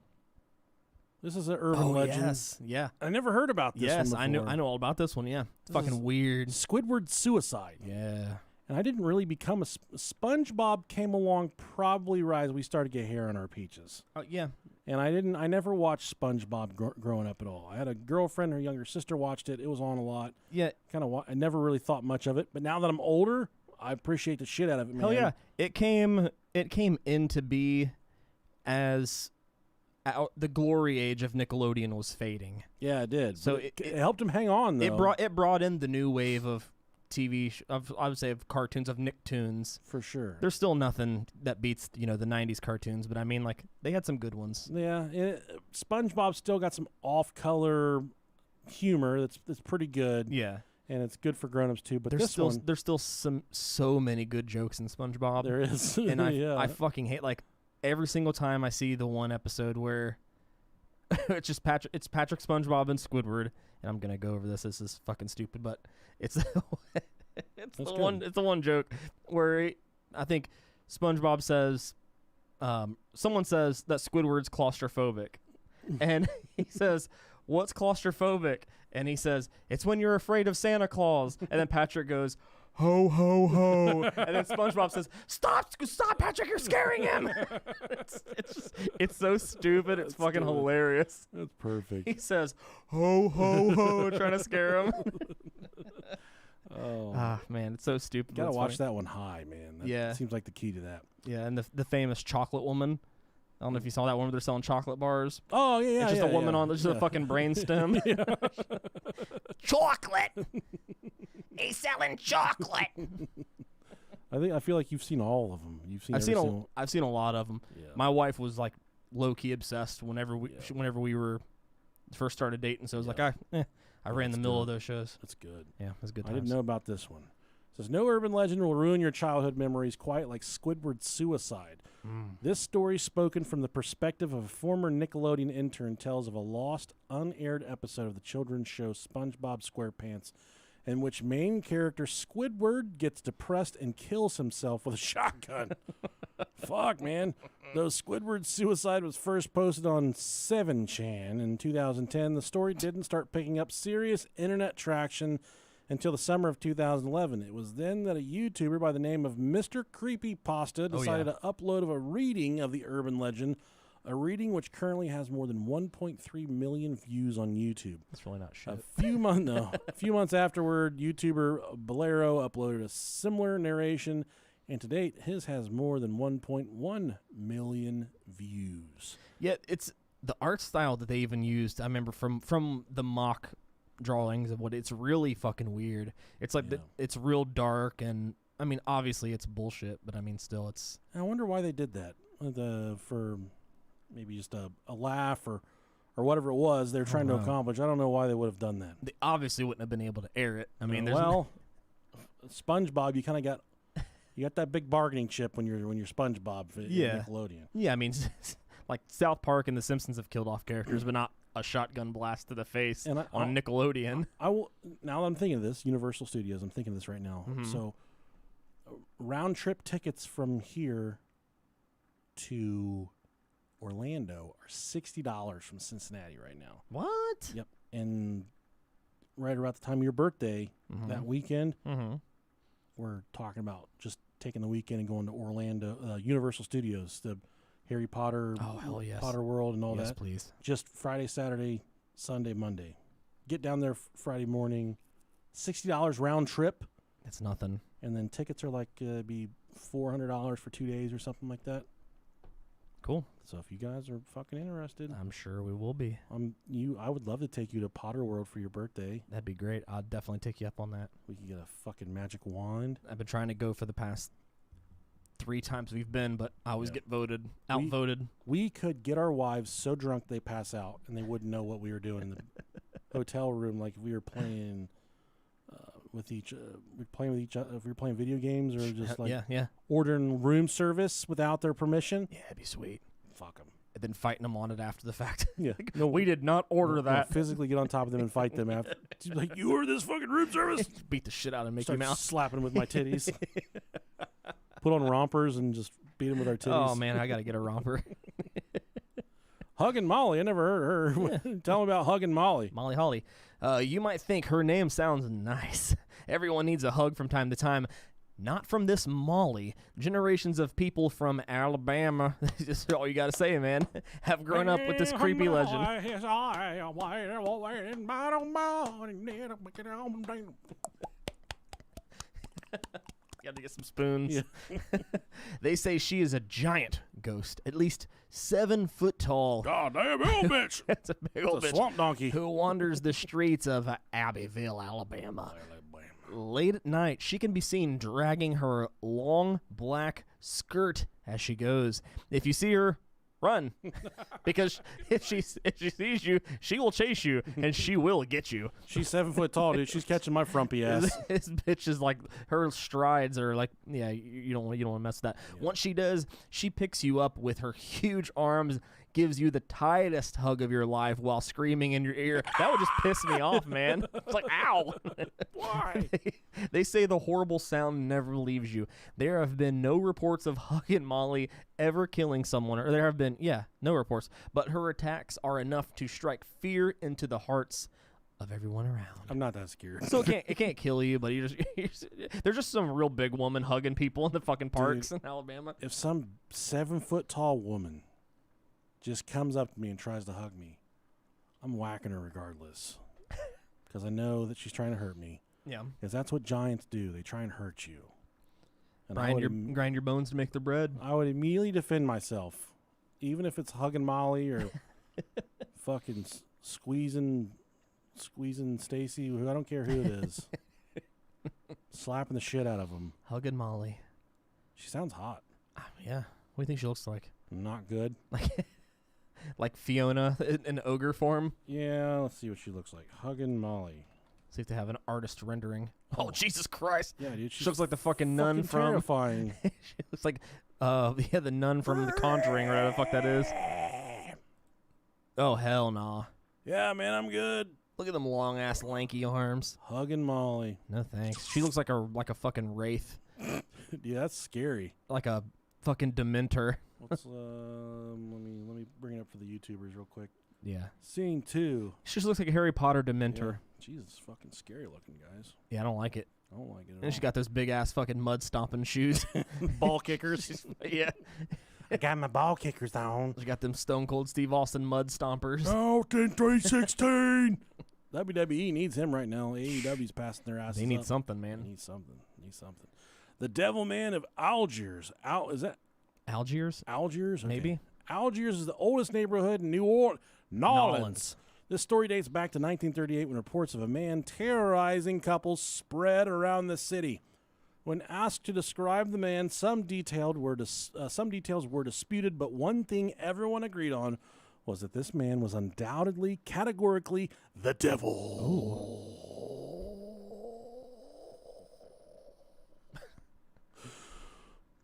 [SPEAKER 1] this is an urban legend.
[SPEAKER 2] Yes, yeah.
[SPEAKER 1] I never heard about this one before.
[SPEAKER 2] I know all about this one, yeah. It's fucking weird.
[SPEAKER 1] Squidward suicide.
[SPEAKER 2] Yeah.
[SPEAKER 1] And I didn't really become a SpongeBob came along probably right as we started to get hair on our peaches.
[SPEAKER 2] Oh, yeah.
[SPEAKER 1] And I never watched SpongeBob growing up at all. I had a girlfriend, her younger sister watched it. It was on a lot.
[SPEAKER 2] Yeah.
[SPEAKER 1] I never really thought much of it. But now that I'm older, I appreciate the shit out of it, man.
[SPEAKER 2] Hell yeah. It came into be as the glory age of Nickelodeon was fading.
[SPEAKER 1] Yeah, it did.
[SPEAKER 2] So
[SPEAKER 1] it helped him hang on, though.
[SPEAKER 2] It brought in the new wave of I would say of cartoons, of Nicktoons.
[SPEAKER 1] For sure.
[SPEAKER 2] There's still nothing that beats, the 90s cartoons, but I mean, like, they had some good ones.
[SPEAKER 1] Yeah, SpongeBob still got some off-color humor that's pretty good.
[SPEAKER 2] Yeah.
[SPEAKER 1] And it's good for grown-ups too, but
[SPEAKER 2] there's still so many good jokes in SpongeBob.
[SPEAKER 1] There is.
[SPEAKER 2] And I fucking hate, like, every single time I see the one episode where it's just Patrick SpongeBob and Squidward, and I'm gonna go over this. This is fucking stupid, but it's the one joke where I think SpongeBob says, someone says that Squidward's claustrophobic, and he says, "What's claustrophobic?" And he says, "It's when you're afraid of Santa Claus." And then Patrick goes, "Ho, ho, ho." And then SpongeBob says, Stop, Patrick, you're scaring him." It's so stupid. It's fucking hilarious.
[SPEAKER 1] That's perfect.
[SPEAKER 2] He says, "Ho, ho, ho," trying to scare him.
[SPEAKER 1] Oh.
[SPEAKER 2] Man, it's so stupid.
[SPEAKER 1] Gotta watch that one high, man. That seems like the key to that.
[SPEAKER 2] Yeah, and the famous chocolate woman. I don't know if you saw that one where they're selling chocolate bars.
[SPEAKER 1] Oh, yeah,
[SPEAKER 2] it's just a woman on just a fucking brainstem.
[SPEAKER 5] Chocolate. He's selling chocolate.
[SPEAKER 1] I feel like you've seen all of them.
[SPEAKER 2] I've seen a lot of them.
[SPEAKER 1] Yeah.
[SPEAKER 2] My wife was like low key obsessed whenever we were first started dating. So it was like I ran the middle of those shows.
[SPEAKER 1] That's good.
[SPEAKER 2] Yeah, it was good.
[SPEAKER 1] I didn't know about this one. It says no urban legend will ruin your childhood memories quite like Squidward's suicide. This story, spoken from the perspective of a former Nickelodeon intern, tells of a lost, unaired episode of the children's show SpongeBob SquarePants, in which main character Squidward gets depressed and kills himself with a shotgun. Fuck, man. Though Squidward's suicide was first posted on 7chan in 2010, the story didn't start picking up serious internet traction until the summer of 2011. It was then that a YouTuber by the name of Mr. Creepypasta decided to upload a reading of the urban legend, a reading which currently has more than 1.3 million views on YouTube.
[SPEAKER 2] That's really not shit.
[SPEAKER 1] A few months afterward, YouTuber Bolero uploaded a similar narration, and to date, his has more than 1.1 million views.
[SPEAKER 2] Yeah, it's the art style that they even used. I remember from the mock drawings of what it's really fucking weird. It's like it's real dark, and I mean, obviously it's bullshit, but I mean, still, it's.
[SPEAKER 1] I wonder why they did that. For maybe just a laugh or whatever it was they're trying to accomplish. I don't know why they would have done that.
[SPEAKER 2] They obviously wouldn't have been able to air it. I mean,
[SPEAKER 1] SpongeBob, you kind of got that big bargaining chip when you're SpongeBob. Nickelodeon.
[SPEAKER 2] Yeah, I mean, like South Park and The Simpsons have killed off characters, but not a shotgun blast to the face on Nickelodeon.
[SPEAKER 1] I will. Now that I'm thinking of this, Universal Studios. I'm thinking of this right now.
[SPEAKER 2] Mm-hmm.
[SPEAKER 1] So, round trip tickets from here to Orlando are $60 from Cincinnati right now.
[SPEAKER 2] What?
[SPEAKER 1] Yep. And right around the time of your birthday, that weekend, we're talking about just taking the weekend and going to Orlando, Universal Studios, the Harry Potter, Potter World, and all that.
[SPEAKER 2] Yes, please.
[SPEAKER 1] Just Friday, Saturday, Sunday, Monday. Get down there Friday morning. $60 round trip.
[SPEAKER 2] That's nothing.
[SPEAKER 1] And then tickets are like be $400 for 2 days or something like that.
[SPEAKER 2] Cool.
[SPEAKER 1] So if you guys are fucking interested,
[SPEAKER 2] I'm sure we will be.
[SPEAKER 1] I would love to take you to Potter World for your birthday.
[SPEAKER 2] That'd be great. I'll definitely take you up on that.
[SPEAKER 1] We could get a fucking magic wand.
[SPEAKER 2] I've been trying to go for the past 3 times we've been, but I always get outvoted.
[SPEAKER 1] We could get our wives so drunk they pass out and they wouldn't know what we were doing in the hotel room, like if we were playing with each other. If we were playing video games or just like ordering room service without their permission.
[SPEAKER 2] Yeah, it'd be sweet.
[SPEAKER 1] Fuck them.
[SPEAKER 2] And then fighting them on it after the fact.
[SPEAKER 1] Yeah.
[SPEAKER 2] No, we did not order that.
[SPEAKER 1] Physically get on top of them and fight them after. Like, you ordered this fucking room service?
[SPEAKER 2] Beat the shit out of Mickey
[SPEAKER 1] Start
[SPEAKER 2] Mouse.
[SPEAKER 1] Slapping them with my titties. Put on rompers and just beat them with our titties.
[SPEAKER 2] Oh, man, I got to get a romper.
[SPEAKER 1] Hugging Molly. I never heard her. Tell me about Hugging Molly.
[SPEAKER 2] Molly Holly. You might think her name sounds nice. Everyone needs a hug from time to time. Not from this Molly. Generations of people from Alabama, that's all you got to say, man, have grown up with this creepy legend. You got to get some spoons. Yeah. They say she is a giant ghost, at least 7 foot tall.
[SPEAKER 1] God damn, old bitch.
[SPEAKER 2] That's a big old bitch.
[SPEAKER 1] Swamp donkey.
[SPEAKER 2] Who wanders the streets of Abbeville, Alabama. Late at night, she can be seen dragging her long black skirt as she goes. If you see her, run, because if she sees you, she will chase you and she will get you.
[SPEAKER 1] She's 7 foot tall, dude. She's catching my frumpy ass.
[SPEAKER 2] This bitch is like, her strides are like, yeah, you don't want to mess with that.
[SPEAKER 1] Yeah.
[SPEAKER 2] Once she does, she picks you up with her huge arms, gives you the tightest hug of your life while screaming in your ear. That would just piss me off, man. It's like, ow.
[SPEAKER 1] Why?
[SPEAKER 2] They say the horrible sound never leaves you. There have been no reports of Huggin' Molly ever killing someone, or there have been, no reports, but her attacks are enough to strike fear into the hearts of everyone around.
[SPEAKER 1] I'm not that scared.
[SPEAKER 2] So it can't kill you, but there's just some real big woman hugging people in the fucking parks in Alabama.
[SPEAKER 1] If some 7 foot tall woman just comes up to me and tries to hug me, I'm whacking her regardless. Because I know that she's trying to hurt me.
[SPEAKER 2] Yeah.
[SPEAKER 1] Because that's what giants do. They try and hurt you. And
[SPEAKER 2] Grind your bones to make the bread.
[SPEAKER 1] I would immediately defend myself. Even if it's hugging Molly or fucking squeezing Stacy, who I don't care who it is. Slapping the shit out of them.
[SPEAKER 2] Hugging Molly.
[SPEAKER 1] She sounds hot.
[SPEAKER 2] Yeah. What do you think she looks like?
[SPEAKER 1] Not good.
[SPEAKER 2] Like Fiona in ogre form?
[SPEAKER 1] Yeah, let's see what she looks like. Hugging Molly.
[SPEAKER 2] See if they have an artist rendering. Oh, Jesus Christ.
[SPEAKER 1] Yeah, dude.
[SPEAKER 2] She looks like the fucking nun from...
[SPEAKER 1] terrifying.
[SPEAKER 2] She looks like, the nun from The Conjuring, or whatever the fuck that is. Oh, hell nah.
[SPEAKER 1] Yeah, man, I'm good.
[SPEAKER 2] Look at them long-ass lanky arms.
[SPEAKER 1] Hugging Molly.
[SPEAKER 2] No thanks. She looks like a fucking wraith.
[SPEAKER 1] Yeah, that's scary.
[SPEAKER 2] Like a fucking dementor.
[SPEAKER 1] Let's let me bring it up for the YouTubers real quick.
[SPEAKER 2] Yeah.
[SPEAKER 1] Scene 2.
[SPEAKER 2] She just looks like a Harry Potter dementor.
[SPEAKER 1] Yeah. Jesus, fucking scary looking, guys.
[SPEAKER 2] Yeah, I don't like it.
[SPEAKER 1] I don't like it at all.
[SPEAKER 2] And she got those big ass fucking mud stomping shoes.
[SPEAKER 1] ball kickers.
[SPEAKER 2] Yeah.
[SPEAKER 1] I got my ball kickers on.
[SPEAKER 2] She got them Stone Cold Steve Austin mud stompers.
[SPEAKER 1] Oh, 10-3-16. WWE needs him right now. AEW's passing their asses
[SPEAKER 2] They need
[SPEAKER 1] up.
[SPEAKER 2] something, man.
[SPEAKER 1] Need something. The Devil Man of Algiers. Is that
[SPEAKER 2] Algiers?
[SPEAKER 1] Algiers? Okay.
[SPEAKER 2] Maybe.
[SPEAKER 1] Algiers is the oldest neighborhood in New Orleans. This story dates back to 1938 when reports of a man terrorizing couples spread around the city. When asked to describe the man, some details were disputed, but one thing everyone agreed on was that this man was undoubtedly, categorically, the devil.
[SPEAKER 2] Ooh.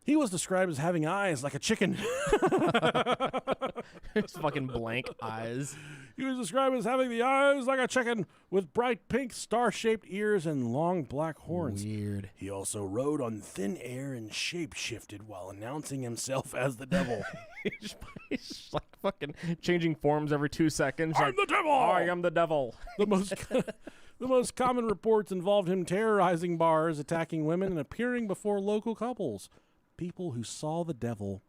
[SPEAKER 1] He was described as having eyes like a chicken.
[SPEAKER 2] It's fucking blank eyes.
[SPEAKER 1] He was described as having the eyes like a chicken with bright pink star-shaped ears and long black horns.
[SPEAKER 2] Weird.
[SPEAKER 1] He also rode on thin air and shape-shifted while announcing himself as the devil.
[SPEAKER 2] He's just like fucking changing forms every 2 seconds.
[SPEAKER 1] I'm
[SPEAKER 2] like,
[SPEAKER 1] the devil!
[SPEAKER 2] I am the devil.
[SPEAKER 1] The most common reports involved him terrorizing bars, attacking women, and appearing before local couples. People who saw the devil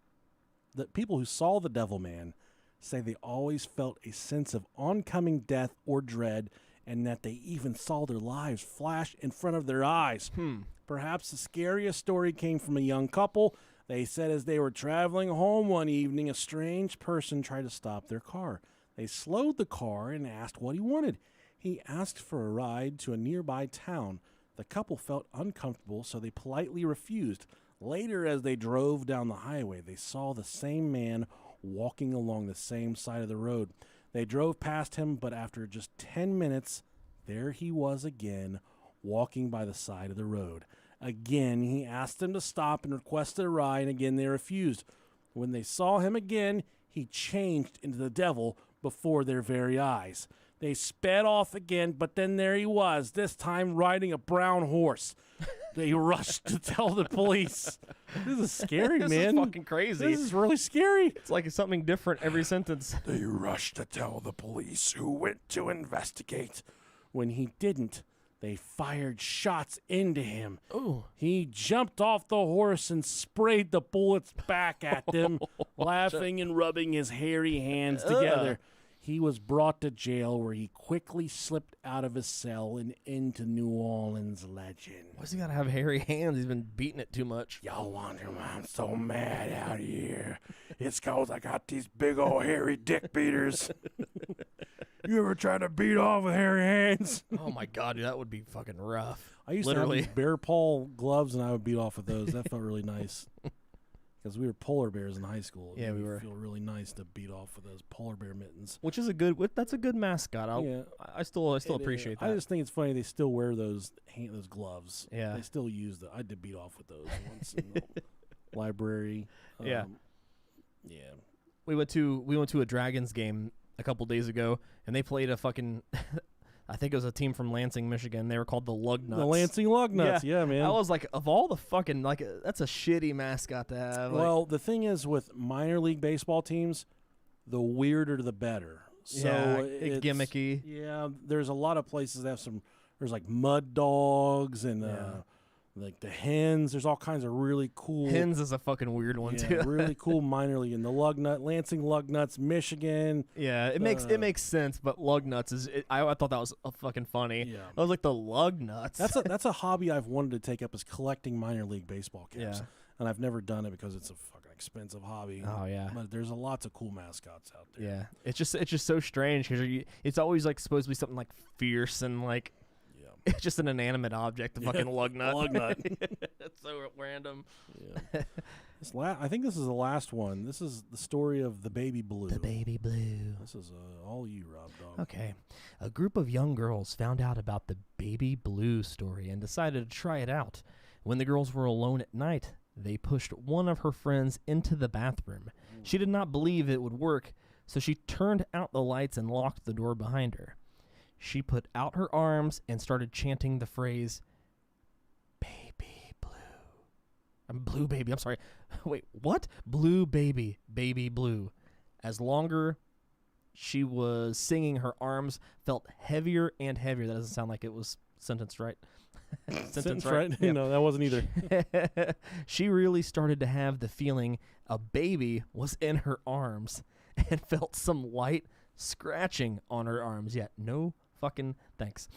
[SPEAKER 1] man say they always felt a sense of oncoming death or dread, and that they even saw their lives flash in front of their eyes. Perhaps the scariest story came from a young couple. They said as they were traveling home one evening, a strange person tried to stop their car. They slowed the car and asked what he wanted. He asked for a ride to a nearby town. The couple felt uncomfortable, so they politely refused. Later, as they drove down the highway, they saw the same man walking along the same side of the road. They drove past him, but after just 10 minutes, there he was again, walking by the side of the road. Again, he asked them to stop and requested a ride, and again they refused. When they saw him again, he changed into the devil before their very eyes. They sped off again, but then there he was, this time riding a brown horse. They rushed to tell the police. This is scary, man.
[SPEAKER 2] This is fucking crazy.
[SPEAKER 1] This is really scary.
[SPEAKER 2] It's like it's something different every sentence.
[SPEAKER 1] They rushed to tell the police, who went to investigate. When he didn't, they fired shots into him.
[SPEAKER 2] Ooh.
[SPEAKER 1] He jumped off the horse and sprayed the bullets back at them, laughing and rubbing his hairy hands together. He was brought to jail, where he quickly slipped out of his cell and into New Orleans legend.
[SPEAKER 2] Why's he gotta have hairy hands? He's been beating it too much.
[SPEAKER 1] Y'all wonder why I'm so mad out here. It's 'cause I got these big old hairy dick beaters. You ever try to beat off with hairy hands?
[SPEAKER 2] Oh my god, dude, that would be fucking rough.
[SPEAKER 1] I used
[SPEAKER 2] Literally.
[SPEAKER 1] to have these bear paw gloves, and I would beat off with those. That felt really nice. Because we were polar bears in high school.
[SPEAKER 2] Yeah, we were.
[SPEAKER 1] Feel really nice to beat off with those polar bear mittens.
[SPEAKER 2] Which is that's a good mascot. I still appreciate that.
[SPEAKER 1] I just think it's funny they still wear those gloves.
[SPEAKER 2] Yeah.
[SPEAKER 1] They still use them. I did beat off with those once in the library.
[SPEAKER 2] Yeah.
[SPEAKER 1] Yeah.
[SPEAKER 2] We went to a Dragons game a couple days ago, and they played a fucking I think it was a team from Lansing, Michigan. They were called the Lugnuts.
[SPEAKER 1] The Lansing Lugnuts, yeah, man.
[SPEAKER 2] I was like, of all the fucking, that's a shitty mascot to have.
[SPEAKER 1] Well, the thing is with minor league baseball teams, the weirder the better. So it's
[SPEAKER 2] gimmicky.
[SPEAKER 1] Yeah, there's a lot of places that have there's like mud dogs and like the hens. There's all kinds of really cool.
[SPEAKER 2] Hens is a fucking weird one too.
[SPEAKER 1] Really cool minor league. And the Lansing Lugnuts, Michigan.
[SPEAKER 2] Yeah, it makes sense. But Lugnuts I thought that was fucking funny.
[SPEAKER 1] Yeah,
[SPEAKER 2] I was like, the Lugnuts.
[SPEAKER 1] That's a hobby I've wanted to take up, is collecting minor league baseball caps.
[SPEAKER 2] Yeah.
[SPEAKER 1] And I've never done it because it's a fucking expensive hobby.
[SPEAKER 2] Oh yeah.
[SPEAKER 1] But there's lots of cool mascots out there.
[SPEAKER 2] Yeah, it's just so strange because it's always like supposed to be something like fierce and like. It's just an inanimate object, the fucking Lugnut.
[SPEAKER 1] Lugnut.
[SPEAKER 2] It's so random.
[SPEAKER 1] Yeah. I think this is the last one. This is the story of the Baby Blue.
[SPEAKER 2] The Baby Blue.
[SPEAKER 1] This is all you, Rob Dog.
[SPEAKER 2] Okay. A group of young girls found out about the Baby Blue story and decided to try it out. When the girls were alone at night, they pushed one of her friends into the bathroom. She did not believe it would work, so she turned out the lights and locked the door behind her. She put out her arms and started chanting the phrase, "Baby Blue." Blue baby, I'm sorry. Wait, what? Blue baby, baby blue. As longer she was singing, her arms felt heavier and heavier. That doesn't sound like it was sentenced right.
[SPEAKER 1] Sentence right? Yeah. No, that wasn't either.
[SPEAKER 2] She really started to have the feeling a baby was in her arms and felt some light scratching on her arms. Yeah, no fucking thanks.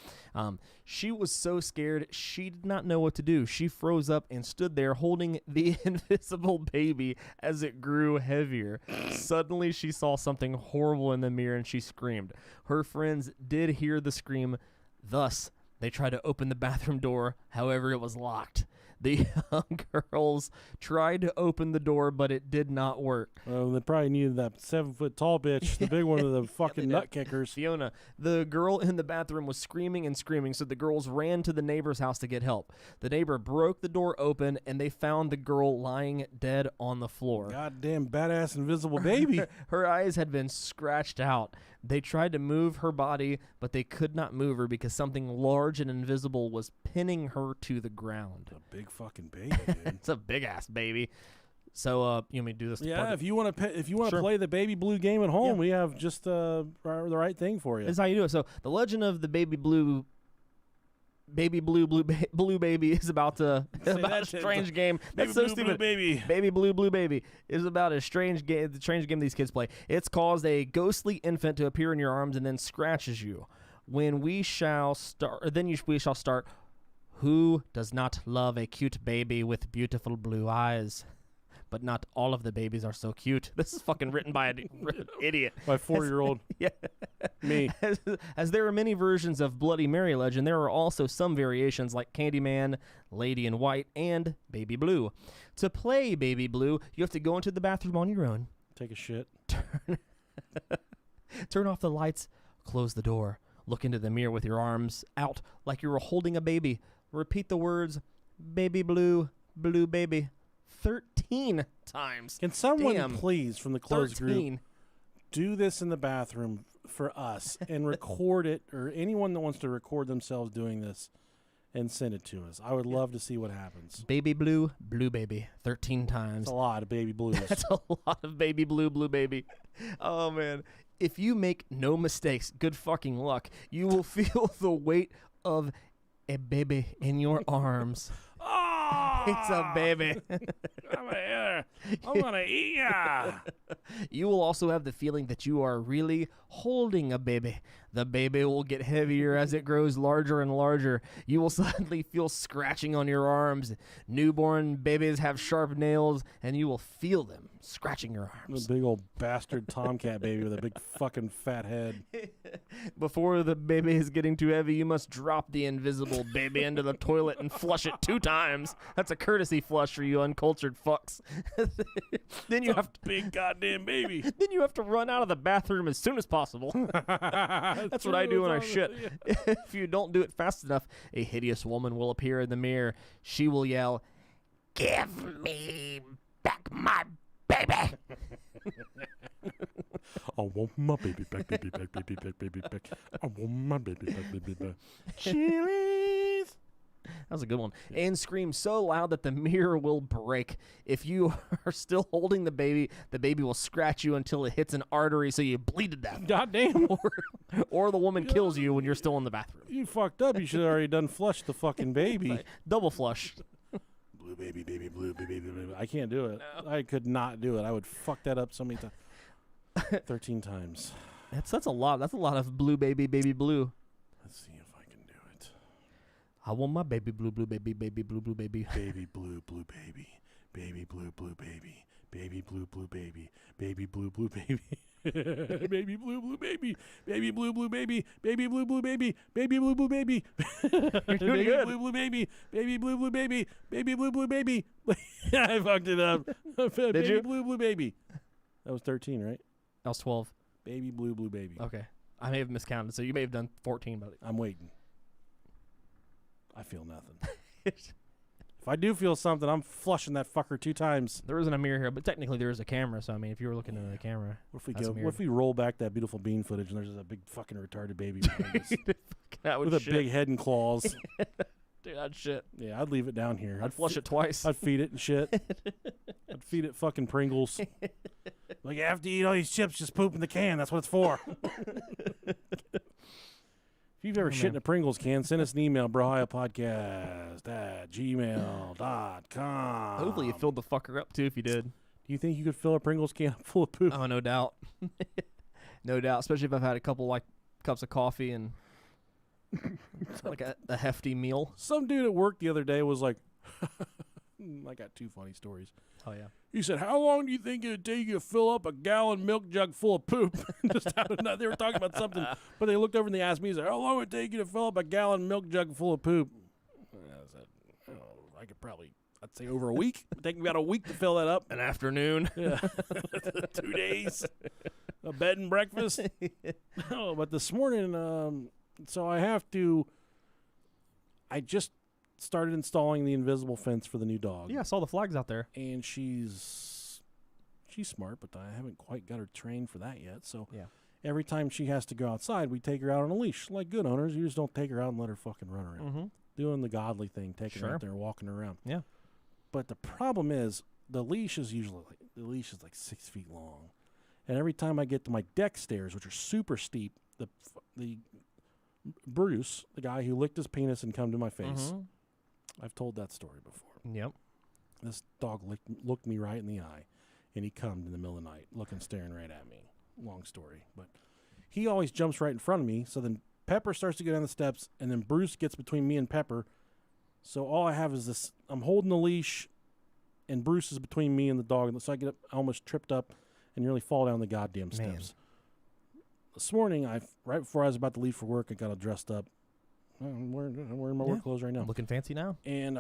[SPEAKER 2] She was so scared she did not know what to do. She froze up and stood there holding the invisible baby as it grew heavier. Suddenly she saw something horrible in the mirror and she screamed. Her friends did hear the scream, thus they tried to open the bathroom door, however it was locked. The young girls tried to open the door, but it did not work.
[SPEAKER 1] Well, they probably needed that 7-foot-tall bitch, the big one of the fucking nut kickers.
[SPEAKER 2] Fiona. The girl in the bathroom was screaming and screaming, so the girls ran to the neighbor's house to get help. The neighbor broke the door open, and they found the girl lying dead on the floor.
[SPEAKER 1] Goddamn badass invisible baby.
[SPEAKER 2] Her eyes had been scratched out. They tried to move her body, but they could not move her because something large and invisible was pinning her to the ground.
[SPEAKER 1] A big fucking baby, dude.
[SPEAKER 2] It's a big ass baby. So, you want me to do this?
[SPEAKER 1] Yeah, if you want to play the Baby Blue game at home, we have just the right thing for you.
[SPEAKER 2] This is how you do it. So, the legend of the Baby Blue baby is about a strange game. That's so stupid. Baby Blue baby is about a strange game. The strange game these kids play. It's caused a ghostly infant to appear in your arms and then scratches you. When we shall start, we shall start. Who does not love a cute baby with beautiful blue eyes? But not all of the babies are so cute. This is fucking written by an idiot.
[SPEAKER 1] My 4-year-old.
[SPEAKER 2] Yeah.
[SPEAKER 1] Me.
[SPEAKER 2] As there are many versions of Bloody Mary legend, there are also some variations like Candyman, Lady in White, and Baby Blue. To play Baby Blue, you have to go into the bathroom on your own.
[SPEAKER 1] Take a shit.
[SPEAKER 2] Turn off the lights, close the door, look into the mirror with your arms out like you were holding a baby. Repeat the words, Baby Blue, Blue Baby, 13 times.
[SPEAKER 1] Can someone please, from the closed
[SPEAKER 2] 13.
[SPEAKER 1] group, do this in the bathroom for us and record it, or anyone that wants to record themselves doing this and send it to us? I would love to see what happens.
[SPEAKER 2] Baby Blue, Blue Baby, 13 times.
[SPEAKER 1] That's a lot of Baby Blues.
[SPEAKER 2] That's a lot of Baby Blue, Blue Baby. Oh, man. If you make no mistakes, good fucking luck, you will feel the weight of a baby in your arms.
[SPEAKER 1] Oh,
[SPEAKER 2] it's a baby.
[SPEAKER 1] I'm gonna eat ya.
[SPEAKER 2] You will also have the feeling that you are really holding a baby. The baby will get heavier as it grows larger and larger. You will suddenly feel scratching on your arms. Newborn babies have sharp nails, and you will feel them scratching your arms.
[SPEAKER 1] A big old bastard tomcat baby with a big fucking fat head.
[SPEAKER 2] Before the baby is getting too heavy, you must drop the invisible baby into the toilet and flush it 2 times. That's a courtesy flush for you uncultured fucks. Then you have to,
[SPEAKER 1] big goddamn baby.
[SPEAKER 2] then you have to run out of the bathroom as soon as possible. That's what I do when I shit. If you don't do it fast enough, a hideous woman will appear in the mirror. She will yell,
[SPEAKER 5] Give me back my baby.
[SPEAKER 1] I want my baby back, baby back, baby back, baby back. I want my baby back, baby back. Chili's.
[SPEAKER 2] That was a good one. And scream so loud that the mirror will break. If you are still holding the baby will scratch you until it hits an artery so you bleed to death.
[SPEAKER 1] Goddamn.
[SPEAKER 2] Or the woman kills you when you're still in the bathroom.
[SPEAKER 1] You fucked up. You should have already done flush the fucking baby.
[SPEAKER 2] Right. Double flush.
[SPEAKER 1] Blue baby, baby, blue baby, baby. I can't do it. No. I could not do it. I would fuck that up so many times. 13 times.
[SPEAKER 2] That's a lot. That's a lot of blue baby, baby blue.
[SPEAKER 1] Let's see if I can do it.
[SPEAKER 2] I want my baby blue, blue baby, baby blue, blue baby.
[SPEAKER 1] Baby blue, blue baby. Baby blue, blue baby. Baby blue, blue baby. Baby blue, blue baby. Baby blue, blue baby. Baby blue, blue baby. Baby blue, blue baby. Baby blue, blue baby.
[SPEAKER 2] You're doing
[SPEAKER 1] baby
[SPEAKER 2] good.
[SPEAKER 1] Blue, blue baby. Baby blue, blue baby. Baby blue, blue baby. I fucked it up. Baby
[SPEAKER 2] you?
[SPEAKER 1] blue, blue baby. That was 13, right?
[SPEAKER 2] That was 12.
[SPEAKER 1] Baby blue, blue baby.
[SPEAKER 2] Okay. I may have miscounted, so you may have done 14, but
[SPEAKER 1] I'm waiting. I feel nothing. If I do feel something, I'm flushing that fucker 2 times.
[SPEAKER 2] there isn't a mirror here, but technically there is a camera, so I mean, if you were looking into the camera.
[SPEAKER 1] What if we
[SPEAKER 2] that's
[SPEAKER 1] go?
[SPEAKER 2] mirrored.
[SPEAKER 1] What if we roll back that beautiful bean footage and there's a big fucking retarded baby behind us
[SPEAKER 2] That would
[SPEAKER 1] with
[SPEAKER 2] shit.
[SPEAKER 1] a big head and claws?
[SPEAKER 2] Dude, I'd shit.
[SPEAKER 1] Yeah, I'd leave it down here.
[SPEAKER 2] I'd flush it twice.
[SPEAKER 1] I'd feed it and shit. I'd feed it fucking Pringles. Like, after you eat all these chips, just poop in the can. That's what it's for. If you've ever shit in a Pringles can, send us an email, brohiapodcast@gmail.com.
[SPEAKER 2] Hopefully you filled the fucker up, too, if you did.
[SPEAKER 1] Do you think you could fill a Pringles can full of poop?
[SPEAKER 2] Oh, no doubt. No doubt, especially if I've had a couple, like, cups of coffee and, like, a hefty meal.
[SPEAKER 1] Some dude at work the other day was like, I got 2 funny stories.
[SPEAKER 2] Oh, yeah.
[SPEAKER 1] He said, how long do you think it would take you to fill up a gallon milk jug full of poop? Just out of nothing. They were talking about something, but they looked over and they asked me, he said, how long would it take you to fill up a gallon milk jug full of poop? And I said, I could probably, I'd say over a week. It'd take me about a week to fill that up.
[SPEAKER 2] An afternoon.
[SPEAKER 1] Yeah. 2 days. A bed and breakfast. Oh, but this morning, so I just started installing the invisible fence for the new dog.
[SPEAKER 2] Yeah, I saw the flags out there.
[SPEAKER 1] And she's smart, but I haven't quite got her trained for that yet. So
[SPEAKER 2] Yeah.
[SPEAKER 1] every time she has to go outside, we take her out on a leash. Like good owners, you just don't take her out and let her fucking run around.
[SPEAKER 2] Mm-hmm.
[SPEAKER 1] Doing the godly thing, taking her
[SPEAKER 2] Sure.
[SPEAKER 1] out there, walking her around.
[SPEAKER 2] Yeah.
[SPEAKER 1] But the problem is, the leash is like 6 feet long. And every time I get to my deck stairs, which are super steep, the Bruce, the guy who licked his penis and come to my face,
[SPEAKER 2] Mm-hmm.
[SPEAKER 1] I've told that story before.
[SPEAKER 2] Yep.
[SPEAKER 1] This dog looked me right in the eye, and he cummed in the middle of the night, staring right at me. Long story. But he always jumps right in front of me, so then Pepper starts to go down the steps, and then Bruce gets between me and Pepper. So all I have is this, I'm holding the leash, and Bruce is between me and the dog. So I get up, I almost tripped up and nearly fall down the goddamn steps. This morning, right before I was about to leave for work, I got all dressed up. I'm wearing my work clothes right now.
[SPEAKER 2] Looking fancy now.
[SPEAKER 1] And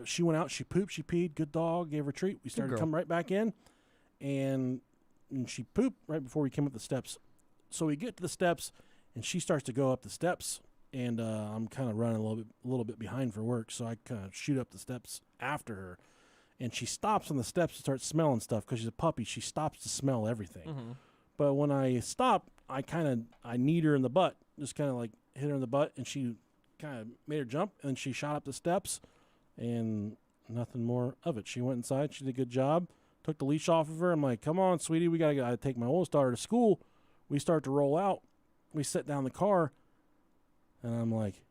[SPEAKER 1] she went out, she pooped, she peed, good dog, gave her a treat. We started to come right back in, and she pooped right before we came up the steps. So we get to the steps, and she starts to go up the steps, and I'm kind of running a little bit behind for work, so I kind of shoot up the steps after her. And she stops on the steps and starts smelling stuff because she's a puppy. She stops to smell everything.
[SPEAKER 2] Mm-hmm.
[SPEAKER 1] But when I stopped, I kneed her in the butt, just kind of like hit her in the butt, and she kind of made her jump, and she shot up the steps, and nothing more of it. She went inside. She did a good job. Took the leash off of her. I'm like, come on, sweetie, we got to take my oldest daughter to school. We start to roll out. We sit down in the car, and I'm like,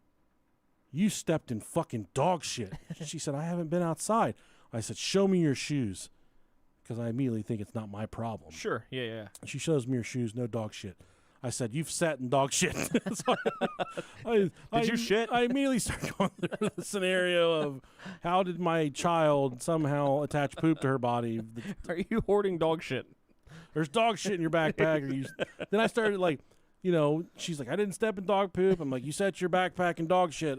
[SPEAKER 1] you stepped in fucking dog shit. She said, I haven't been outside. I said, show me your shoes, because I immediately think it's not my problem.
[SPEAKER 2] Sure. Yeah.
[SPEAKER 1] She shows me her shoes, no dog shit. I said, you've sat in dog shit. So
[SPEAKER 2] Did you shit?
[SPEAKER 1] I immediately started going through the scenario of how did my child somehow attach poop to her body?
[SPEAKER 2] Are you hoarding dog shit?
[SPEAKER 1] There's dog shit in your backpack. Then I started like, you know, she's like, I didn't step in dog poop. I'm like, you set your backpack in dog shit.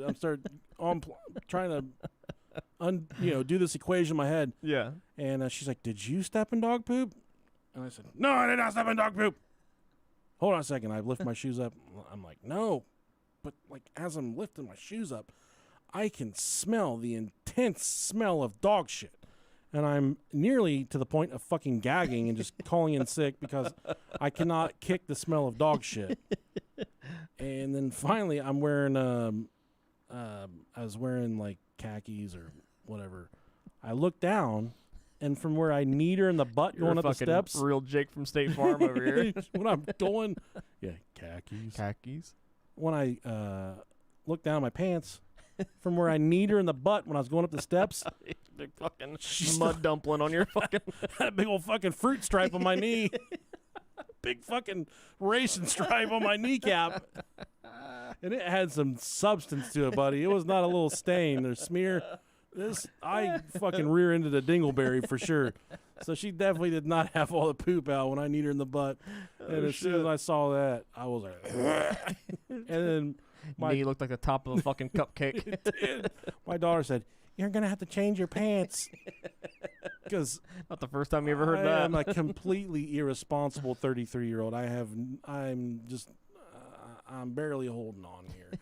[SPEAKER 1] I'm trying to, do this equation in my head.
[SPEAKER 2] Yeah.
[SPEAKER 1] And she's like, did you step in dog poop? And I said, no, I did not step in dog poop. Hold on a second. I lift my shoes up. I'm like, no. But, like, as I'm lifting my shoes up, I can smell the intense smell of dog shit. And I'm nearly to the point of fucking gagging and just calling in sick because I cannot kick the smell of dog shit. And then finally, I'm wearing, I was wearing, like, khakis or whatever. I look down, and from where I need her in the butt
[SPEAKER 2] You're
[SPEAKER 1] going up the
[SPEAKER 2] fucking
[SPEAKER 1] steps.
[SPEAKER 2] real Jake from State Farm over here.
[SPEAKER 1] When I'm going, khakis.
[SPEAKER 2] Khakis.
[SPEAKER 1] When I look down at my pants, from where I need her in the butt when I was going up the steps,
[SPEAKER 2] Big fucking
[SPEAKER 1] She's
[SPEAKER 2] mud dumpling on your fucking.
[SPEAKER 1] had a big old fucking fruit stripe on my knee. Big fucking racing stripe on my kneecap. And it had some substance to it, buddy. It was not a little stain or smear. I fucking rear-ended a dingleberry for sure. So she definitely did not have all the poop out when I need her in the butt. And as soon as I saw that, I was like, and then my
[SPEAKER 2] knee looked like the top of a fucking cupcake.
[SPEAKER 1] my daughter said, "You're gonna have to change your pants," because
[SPEAKER 2] Not the first time you ever heard
[SPEAKER 1] I
[SPEAKER 2] that.
[SPEAKER 1] am a completely irresponsible 33-year-old. I'm barely holding on here.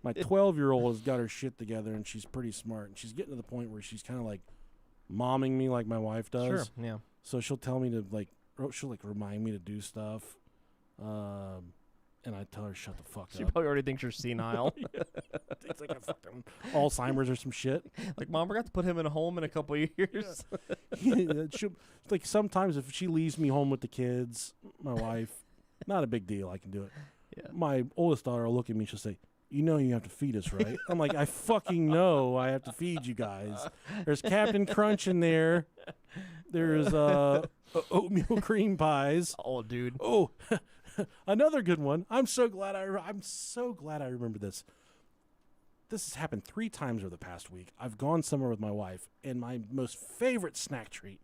[SPEAKER 1] My 12-year-old has got her shit together, and she's pretty smart. And she's getting to the point where she's kind of like momming me like my wife does.
[SPEAKER 2] Sure. Yeah.
[SPEAKER 1] So she'll tell me to she'll remind me to do stuff. And I tell her, shut the fuck
[SPEAKER 2] She
[SPEAKER 1] up.
[SPEAKER 2] probably already thinks you're senile.
[SPEAKER 1] It's like a fucking Alzheimer's or some shit.
[SPEAKER 2] Like, Mom, we're going to put him in a home in a couple of years.
[SPEAKER 1] Like sometimes if she leaves me home with the kids, my wife, not a big deal. I can do it.
[SPEAKER 2] Yeah.
[SPEAKER 1] My oldest daughter will look at me. She'll say, "You know you have to feed us, right?" I'm like, I fucking know I have to feed you guys. There's Captain Crunch in there. There's oatmeal cream pies.
[SPEAKER 2] Oh, dude.
[SPEAKER 1] Oh, another good one. I'm so glad I remember this. This has happened 3 times over the past week. I've gone somewhere with my wife, and my most favorite snack treat,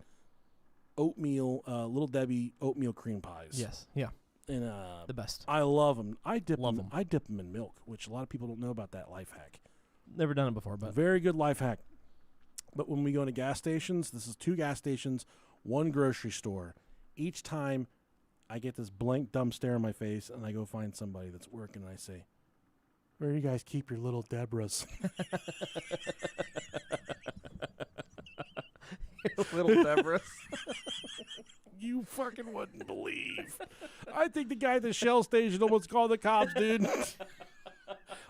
[SPEAKER 1] oatmeal, Little Debbie oatmeal cream pies.
[SPEAKER 2] Yes. Yeah.
[SPEAKER 1] And
[SPEAKER 2] The best.
[SPEAKER 1] I love them.
[SPEAKER 2] Love 'em.
[SPEAKER 1] I dip them in milk, which a lot of people don't know about that life hack.
[SPEAKER 2] Never done it before, but
[SPEAKER 1] Very good life hack. But when we go to gas stations, this is 2 gas stations, 1 grocery store. Each time I get this blank dumb stare on my face, and I go find somebody that's working, and I say, "Where do you guys keep your little Deborahs?"
[SPEAKER 2] little Deborah.
[SPEAKER 1] You fucking wouldn't believe. I think the guy at the Shell station almost called the cops, dude.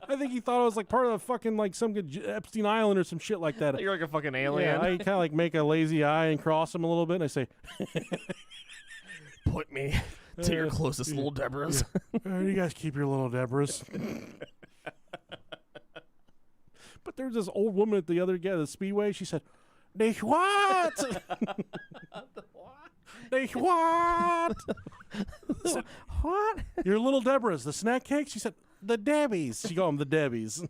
[SPEAKER 1] I think he thought I was like part of the fucking like some good Epstein Island or some shit like that.
[SPEAKER 2] You're like a fucking alien.
[SPEAKER 1] Yeah, I kind of like make a lazy eye and cross him a little bit, and I say,
[SPEAKER 2] Put me to your closest little Deborahs.
[SPEAKER 1] "Where do you guys keep your little Deborahs?" But there was this old woman at the Speedway. She said, "They what? They what?" I said, "What? Your little Deborahs, the snack cakes?" She said, "The Debbies." She called them the Debbies. I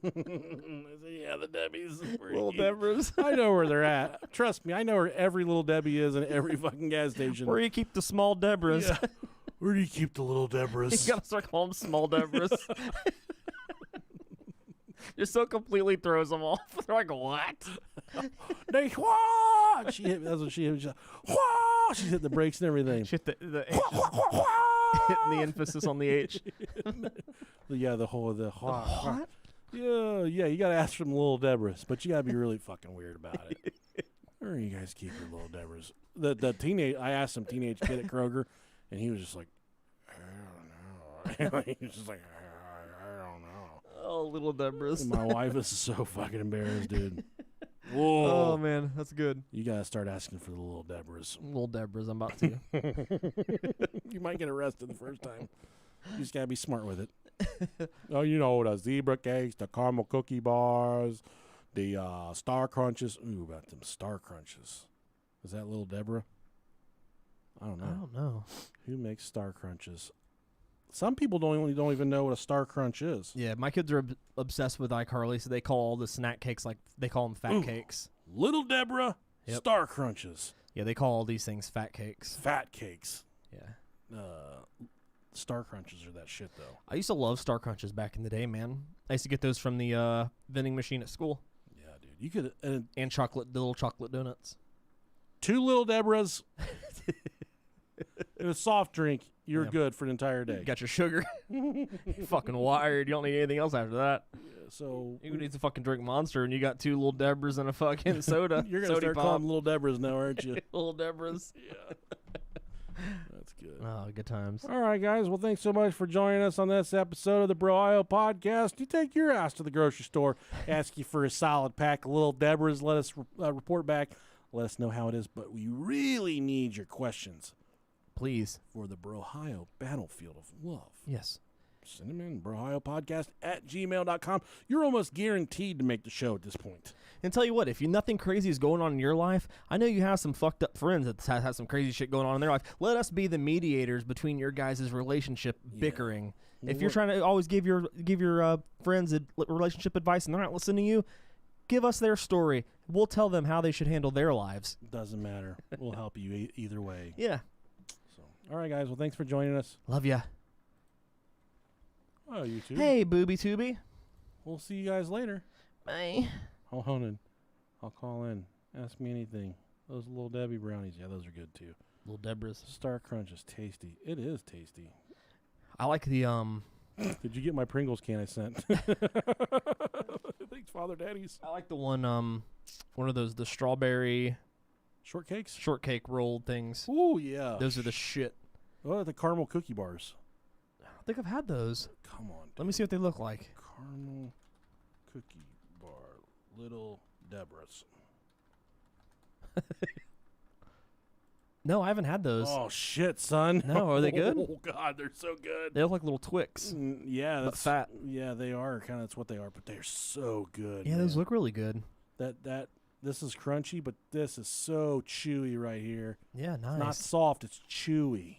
[SPEAKER 1] said, "Yeah, the Debbies."
[SPEAKER 2] Little Deborahs.
[SPEAKER 1] I know where they're at. Trust me, I know where every little Debbie is in every fucking gas station.
[SPEAKER 2] Where you keep the small Deborahs.
[SPEAKER 1] Yeah. Where do you keep the little Deborahs?
[SPEAKER 2] You gotta start calling them small Deborahs. Just so completely throws them off. They're like, what?
[SPEAKER 1] They what? She hit. That's what she hit. She's like, "Whoa!" She's hitting the brakes and everything.
[SPEAKER 2] Shit, the H is hitting the emphasis on the H.
[SPEAKER 1] Yeah, the what? Yeah. You gotta ask for them little Deborahs, but you gotta be really fucking weird about it. Where do you guys keep your little Deborahs? I asked some teenage kid at Kroger, and he was just like, "I don't know." He was just like, I don't know.
[SPEAKER 2] Oh, little Deborahs.
[SPEAKER 1] And my wife is so fucking embarrassed, dude. Whoa.
[SPEAKER 2] Oh, man. That's good.
[SPEAKER 1] You gotta start asking for the little Deborahs.
[SPEAKER 2] Little Deborahs, I'm about to.
[SPEAKER 1] You might get arrested the first time. You just gotta be smart with it. Oh, you know, the zebra cakes, the caramel cookie bars, the Star Crunches. Ooh, about them Star Crunches. Is that little Deborah? I don't know.
[SPEAKER 2] I don't know.
[SPEAKER 1] Who makes Star Crunches? Some people don't even know what a Star Crunch is.
[SPEAKER 2] Yeah, my kids are obsessed with iCarly, so they call all the snack cakes they call them fat cakes.
[SPEAKER 1] Little Deborah,
[SPEAKER 2] Yep.
[SPEAKER 1] Star Crunches.
[SPEAKER 2] Yeah, they call all these things fat cakes.
[SPEAKER 1] Fat cakes.
[SPEAKER 2] Yeah.
[SPEAKER 1] Star Crunches are that shit, though.
[SPEAKER 2] I used to love Star Crunches back in the day, man. I used to get those from the vending machine at school.
[SPEAKER 1] Yeah, dude. You could
[SPEAKER 2] And the little chocolate donuts.
[SPEAKER 1] 2 Little Deborahs and a soft drink. You're
[SPEAKER 2] Yeah.
[SPEAKER 1] good for an entire day.
[SPEAKER 2] You got your sugar. You're fucking wired. You don't need anything else after that.
[SPEAKER 1] So
[SPEAKER 2] You need to fucking drink Monster, and you got 2 Little Deborahs and a fucking soda.
[SPEAKER 1] you're gonna
[SPEAKER 2] Sody
[SPEAKER 1] start
[SPEAKER 2] pop.
[SPEAKER 1] calling them Little Deborahs now, aren't you?
[SPEAKER 2] Little Deborahs.
[SPEAKER 1] Yeah. That's good.
[SPEAKER 2] Oh, good times.
[SPEAKER 1] All right, guys. Well, thanks so much for joining us on this episode of the Bro IO podcast. You take your ass to the grocery store, ask you for a solid pack of Little Deborahs. Let us report back. Let us know how it is. But we really need your questions
[SPEAKER 2] Please.
[SPEAKER 1] for the Brohio Battlefield of Love.
[SPEAKER 2] Yes.
[SPEAKER 1] Send them in, brohiopodcast@gmail.com. You're almost guaranteed to make the show at this point.
[SPEAKER 2] And tell you what, if nothing crazy is going on in your life, I know you have some fucked up friends that have some crazy shit going on in their life. Let us be the mediators between your guys' relationship bickering. If you're trying to always give your friends relationship advice and they're not listening to you, give us their story. We'll tell them how they should handle their lives.
[SPEAKER 1] Doesn't matter. We'll help you either way.
[SPEAKER 2] Yeah.
[SPEAKER 1] So, all right, guys. Well, thanks for joining us.
[SPEAKER 2] Love ya.
[SPEAKER 1] Oh, you too.
[SPEAKER 2] Hey, Booby Tooby.
[SPEAKER 1] We'll see you guys later.
[SPEAKER 2] Bye.
[SPEAKER 1] Hold on. I'll call in. Ask me anything. Those Little Debbie brownies, yeah, those are good too.
[SPEAKER 2] Little Deborah's.
[SPEAKER 1] Star Crunch is tasty. It is tasty.
[SPEAKER 2] I like the
[SPEAKER 1] Did you get my Pringles can I sent? Thanks, Father Daddies.
[SPEAKER 2] I like the one of those the strawberry
[SPEAKER 1] Shortcakes?
[SPEAKER 2] shortcake roll things.
[SPEAKER 1] Ooh, yeah.
[SPEAKER 2] Those are the shit.
[SPEAKER 1] Oh, the caramel cookie bars.
[SPEAKER 2] I don't think I've had those.
[SPEAKER 1] Come on, dude.
[SPEAKER 2] Let me see what they look like.
[SPEAKER 1] Caramel cookie bar. Little Deborah's.
[SPEAKER 2] No, I haven't had those.
[SPEAKER 1] Oh, shit, son.
[SPEAKER 2] No, are they good?
[SPEAKER 1] Oh, God, they're so good.
[SPEAKER 2] They look like little Twix.
[SPEAKER 1] Yeah,
[SPEAKER 2] But
[SPEAKER 1] that's
[SPEAKER 2] fat.
[SPEAKER 1] Yeah, they are. Kind of that's what they are, but they're so good.
[SPEAKER 2] Yeah, those
[SPEAKER 1] man.
[SPEAKER 2] look really good.
[SPEAKER 1] This is crunchy, but this is so chewy right here.
[SPEAKER 2] Yeah, nice.
[SPEAKER 1] Not soft, it's chewy.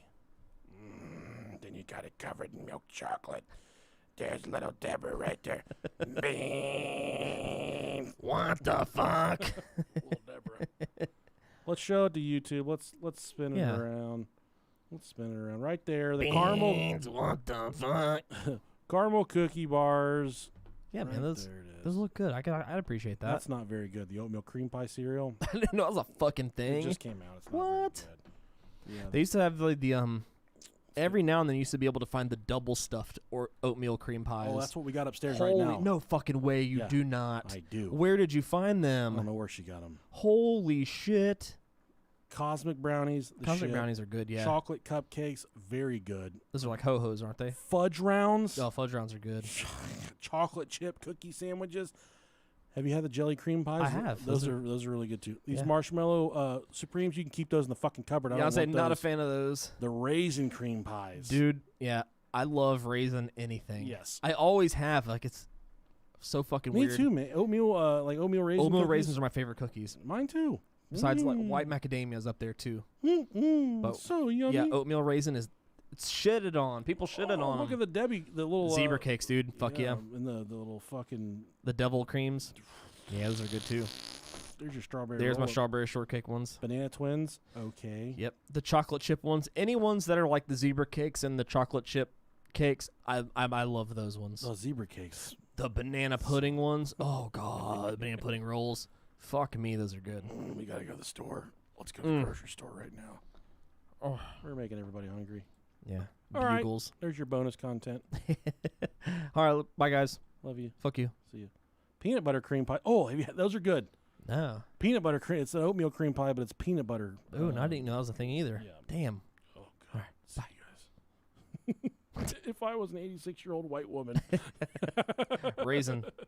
[SPEAKER 5] Then you got it covered in milk chocolate. There's little Deborah right there. Bean. What the fuck?
[SPEAKER 1] Little Deborah. Let's show it to YouTube. Let's spin it
[SPEAKER 2] Yeah.
[SPEAKER 1] around. Let's spin it around right there. The
[SPEAKER 5] Beans. What the fuck?
[SPEAKER 1] caramel cookie bars.
[SPEAKER 2] Yeah,
[SPEAKER 1] right
[SPEAKER 2] man, those
[SPEAKER 1] there it is.
[SPEAKER 2] look good. I'd appreciate that.
[SPEAKER 1] That's not very good. The oatmeal cream pie cereal.
[SPEAKER 2] I didn't know it was a fucking
[SPEAKER 1] It
[SPEAKER 2] thing.
[SPEAKER 1] just came out. It's not
[SPEAKER 2] What?
[SPEAKER 1] very good. Yeah.
[SPEAKER 2] They used to have like the every now and then you used to be able to find the double stuffed or oatmeal cream pies.
[SPEAKER 1] Oh, that's what we got upstairs
[SPEAKER 2] Holy,
[SPEAKER 1] right now.
[SPEAKER 2] no fucking way you
[SPEAKER 1] Yeah,
[SPEAKER 2] do not.
[SPEAKER 1] I do.
[SPEAKER 2] Where did you find
[SPEAKER 1] I don't
[SPEAKER 2] them?
[SPEAKER 1] know where she got them.
[SPEAKER 2] Holy shit.
[SPEAKER 1] Cosmic brownies. The
[SPEAKER 2] Cosmic
[SPEAKER 1] shit.
[SPEAKER 2] brownies are good, yeah.
[SPEAKER 1] Chocolate cupcakes. Very good.
[SPEAKER 2] Those are like ho-hos, aren't they?
[SPEAKER 1] Fudge rounds.
[SPEAKER 2] Oh, fudge rounds are good.
[SPEAKER 1] Chocolate chip cookie sandwiches. Have you had the jelly cream pies?
[SPEAKER 2] I have.
[SPEAKER 1] Those are really good too. These
[SPEAKER 2] Yeah.
[SPEAKER 1] marshmallow Supremes, you can keep those in the fucking cupboard. I
[SPEAKER 2] Yeah,
[SPEAKER 1] don't
[SPEAKER 2] I'll say
[SPEAKER 1] want
[SPEAKER 2] not a
[SPEAKER 1] those.
[SPEAKER 2] fan of those.
[SPEAKER 1] The raisin cream pies.
[SPEAKER 2] Dude, yeah. I love raisin anything.
[SPEAKER 1] Yes.
[SPEAKER 2] I always have. Like, it's so fucking
[SPEAKER 1] Me
[SPEAKER 2] weird.
[SPEAKER 1] too, man. Oatmeal, like oatmeal raisin.
[SPEAKER 2] Oatmeal
[SPEAKER 1] cookies.
[SPEAKER 2] raisins are my favorite cookies.
[SPEAKER 1] Mine too.
[SPEAKER 2] Besides, like, white macadamia's up there, too.
[SPEAKER 1] But so yummy.
[SPEAKER 2] Yeah, oatmeal raisin is it's shitted on. People shitted on
[SPEAKER 1] Look
[SPEAKER 2] them.
[SPEAKER 1] at the Debbie, the little
[SPEAKER 2] Zebra cakes, dude. Fuck yeah.
[SPEAKER 1] And the little fucking.
[SPEAKER 2] The devil creams. Yeah, those are good, too.
[SPEAKER 1] There's your strawberry.
[SPEAKER 2] There's my
[SPEAKER 1] roll.
[SPEAKER 2] strawberry shortcake ones.
[SPEAKER 1] Banana twins. Okay.
[SPEAKER 2] Yep. The chocolate chip ones. Any ones that are like the zebra cakes and the chocolate chip cakes, I love those ones.
[SPEAKER 1] Those zebra cakes.
[SPEAKER 2] The banana pudding ones. Oh, God. The banana pudding rolls. Fuck me, those are good.
[SPEAKER 1] We gotta go to the store. Let's go to the grocery store right now.
[SPEAKER 2] Oh.
[SPEAKER 1] We're making everybody hungry.
[SPEAKER 2] Yeah.
[SPEAKER 1] All right.
[SPEAKER 2] Bugles.
[SPEAKER 1] There's your bonus content.
[SPEAKER 2] All right. Bye, guys.
[SPEAKER 1] Love you.
[SPEAKER 2] Fuck you.
[SPEAKER 1] See you. Peanut butter cream pie. Oh, have you had, those are good.
[SPEAKER 2] No.
[SPEAKER 1] Peanut butter cream. It's an oatmeal cream pie, but it's peanut butter.
[SPEAKER 2] Ooh, and I didn't know that was a thing either.
[SPEAKER 1] yeah.
[SPEAKER 2] Damn.
[SPEAKER 1] Oh,
[SPEAKER 2] All
[SPEAKER 1] God.
[SPEAKER 2] right.
[SPEAKER 1] See you guys. If I was an 86-year-old white woman.
[SPEAKER 2] Raisin.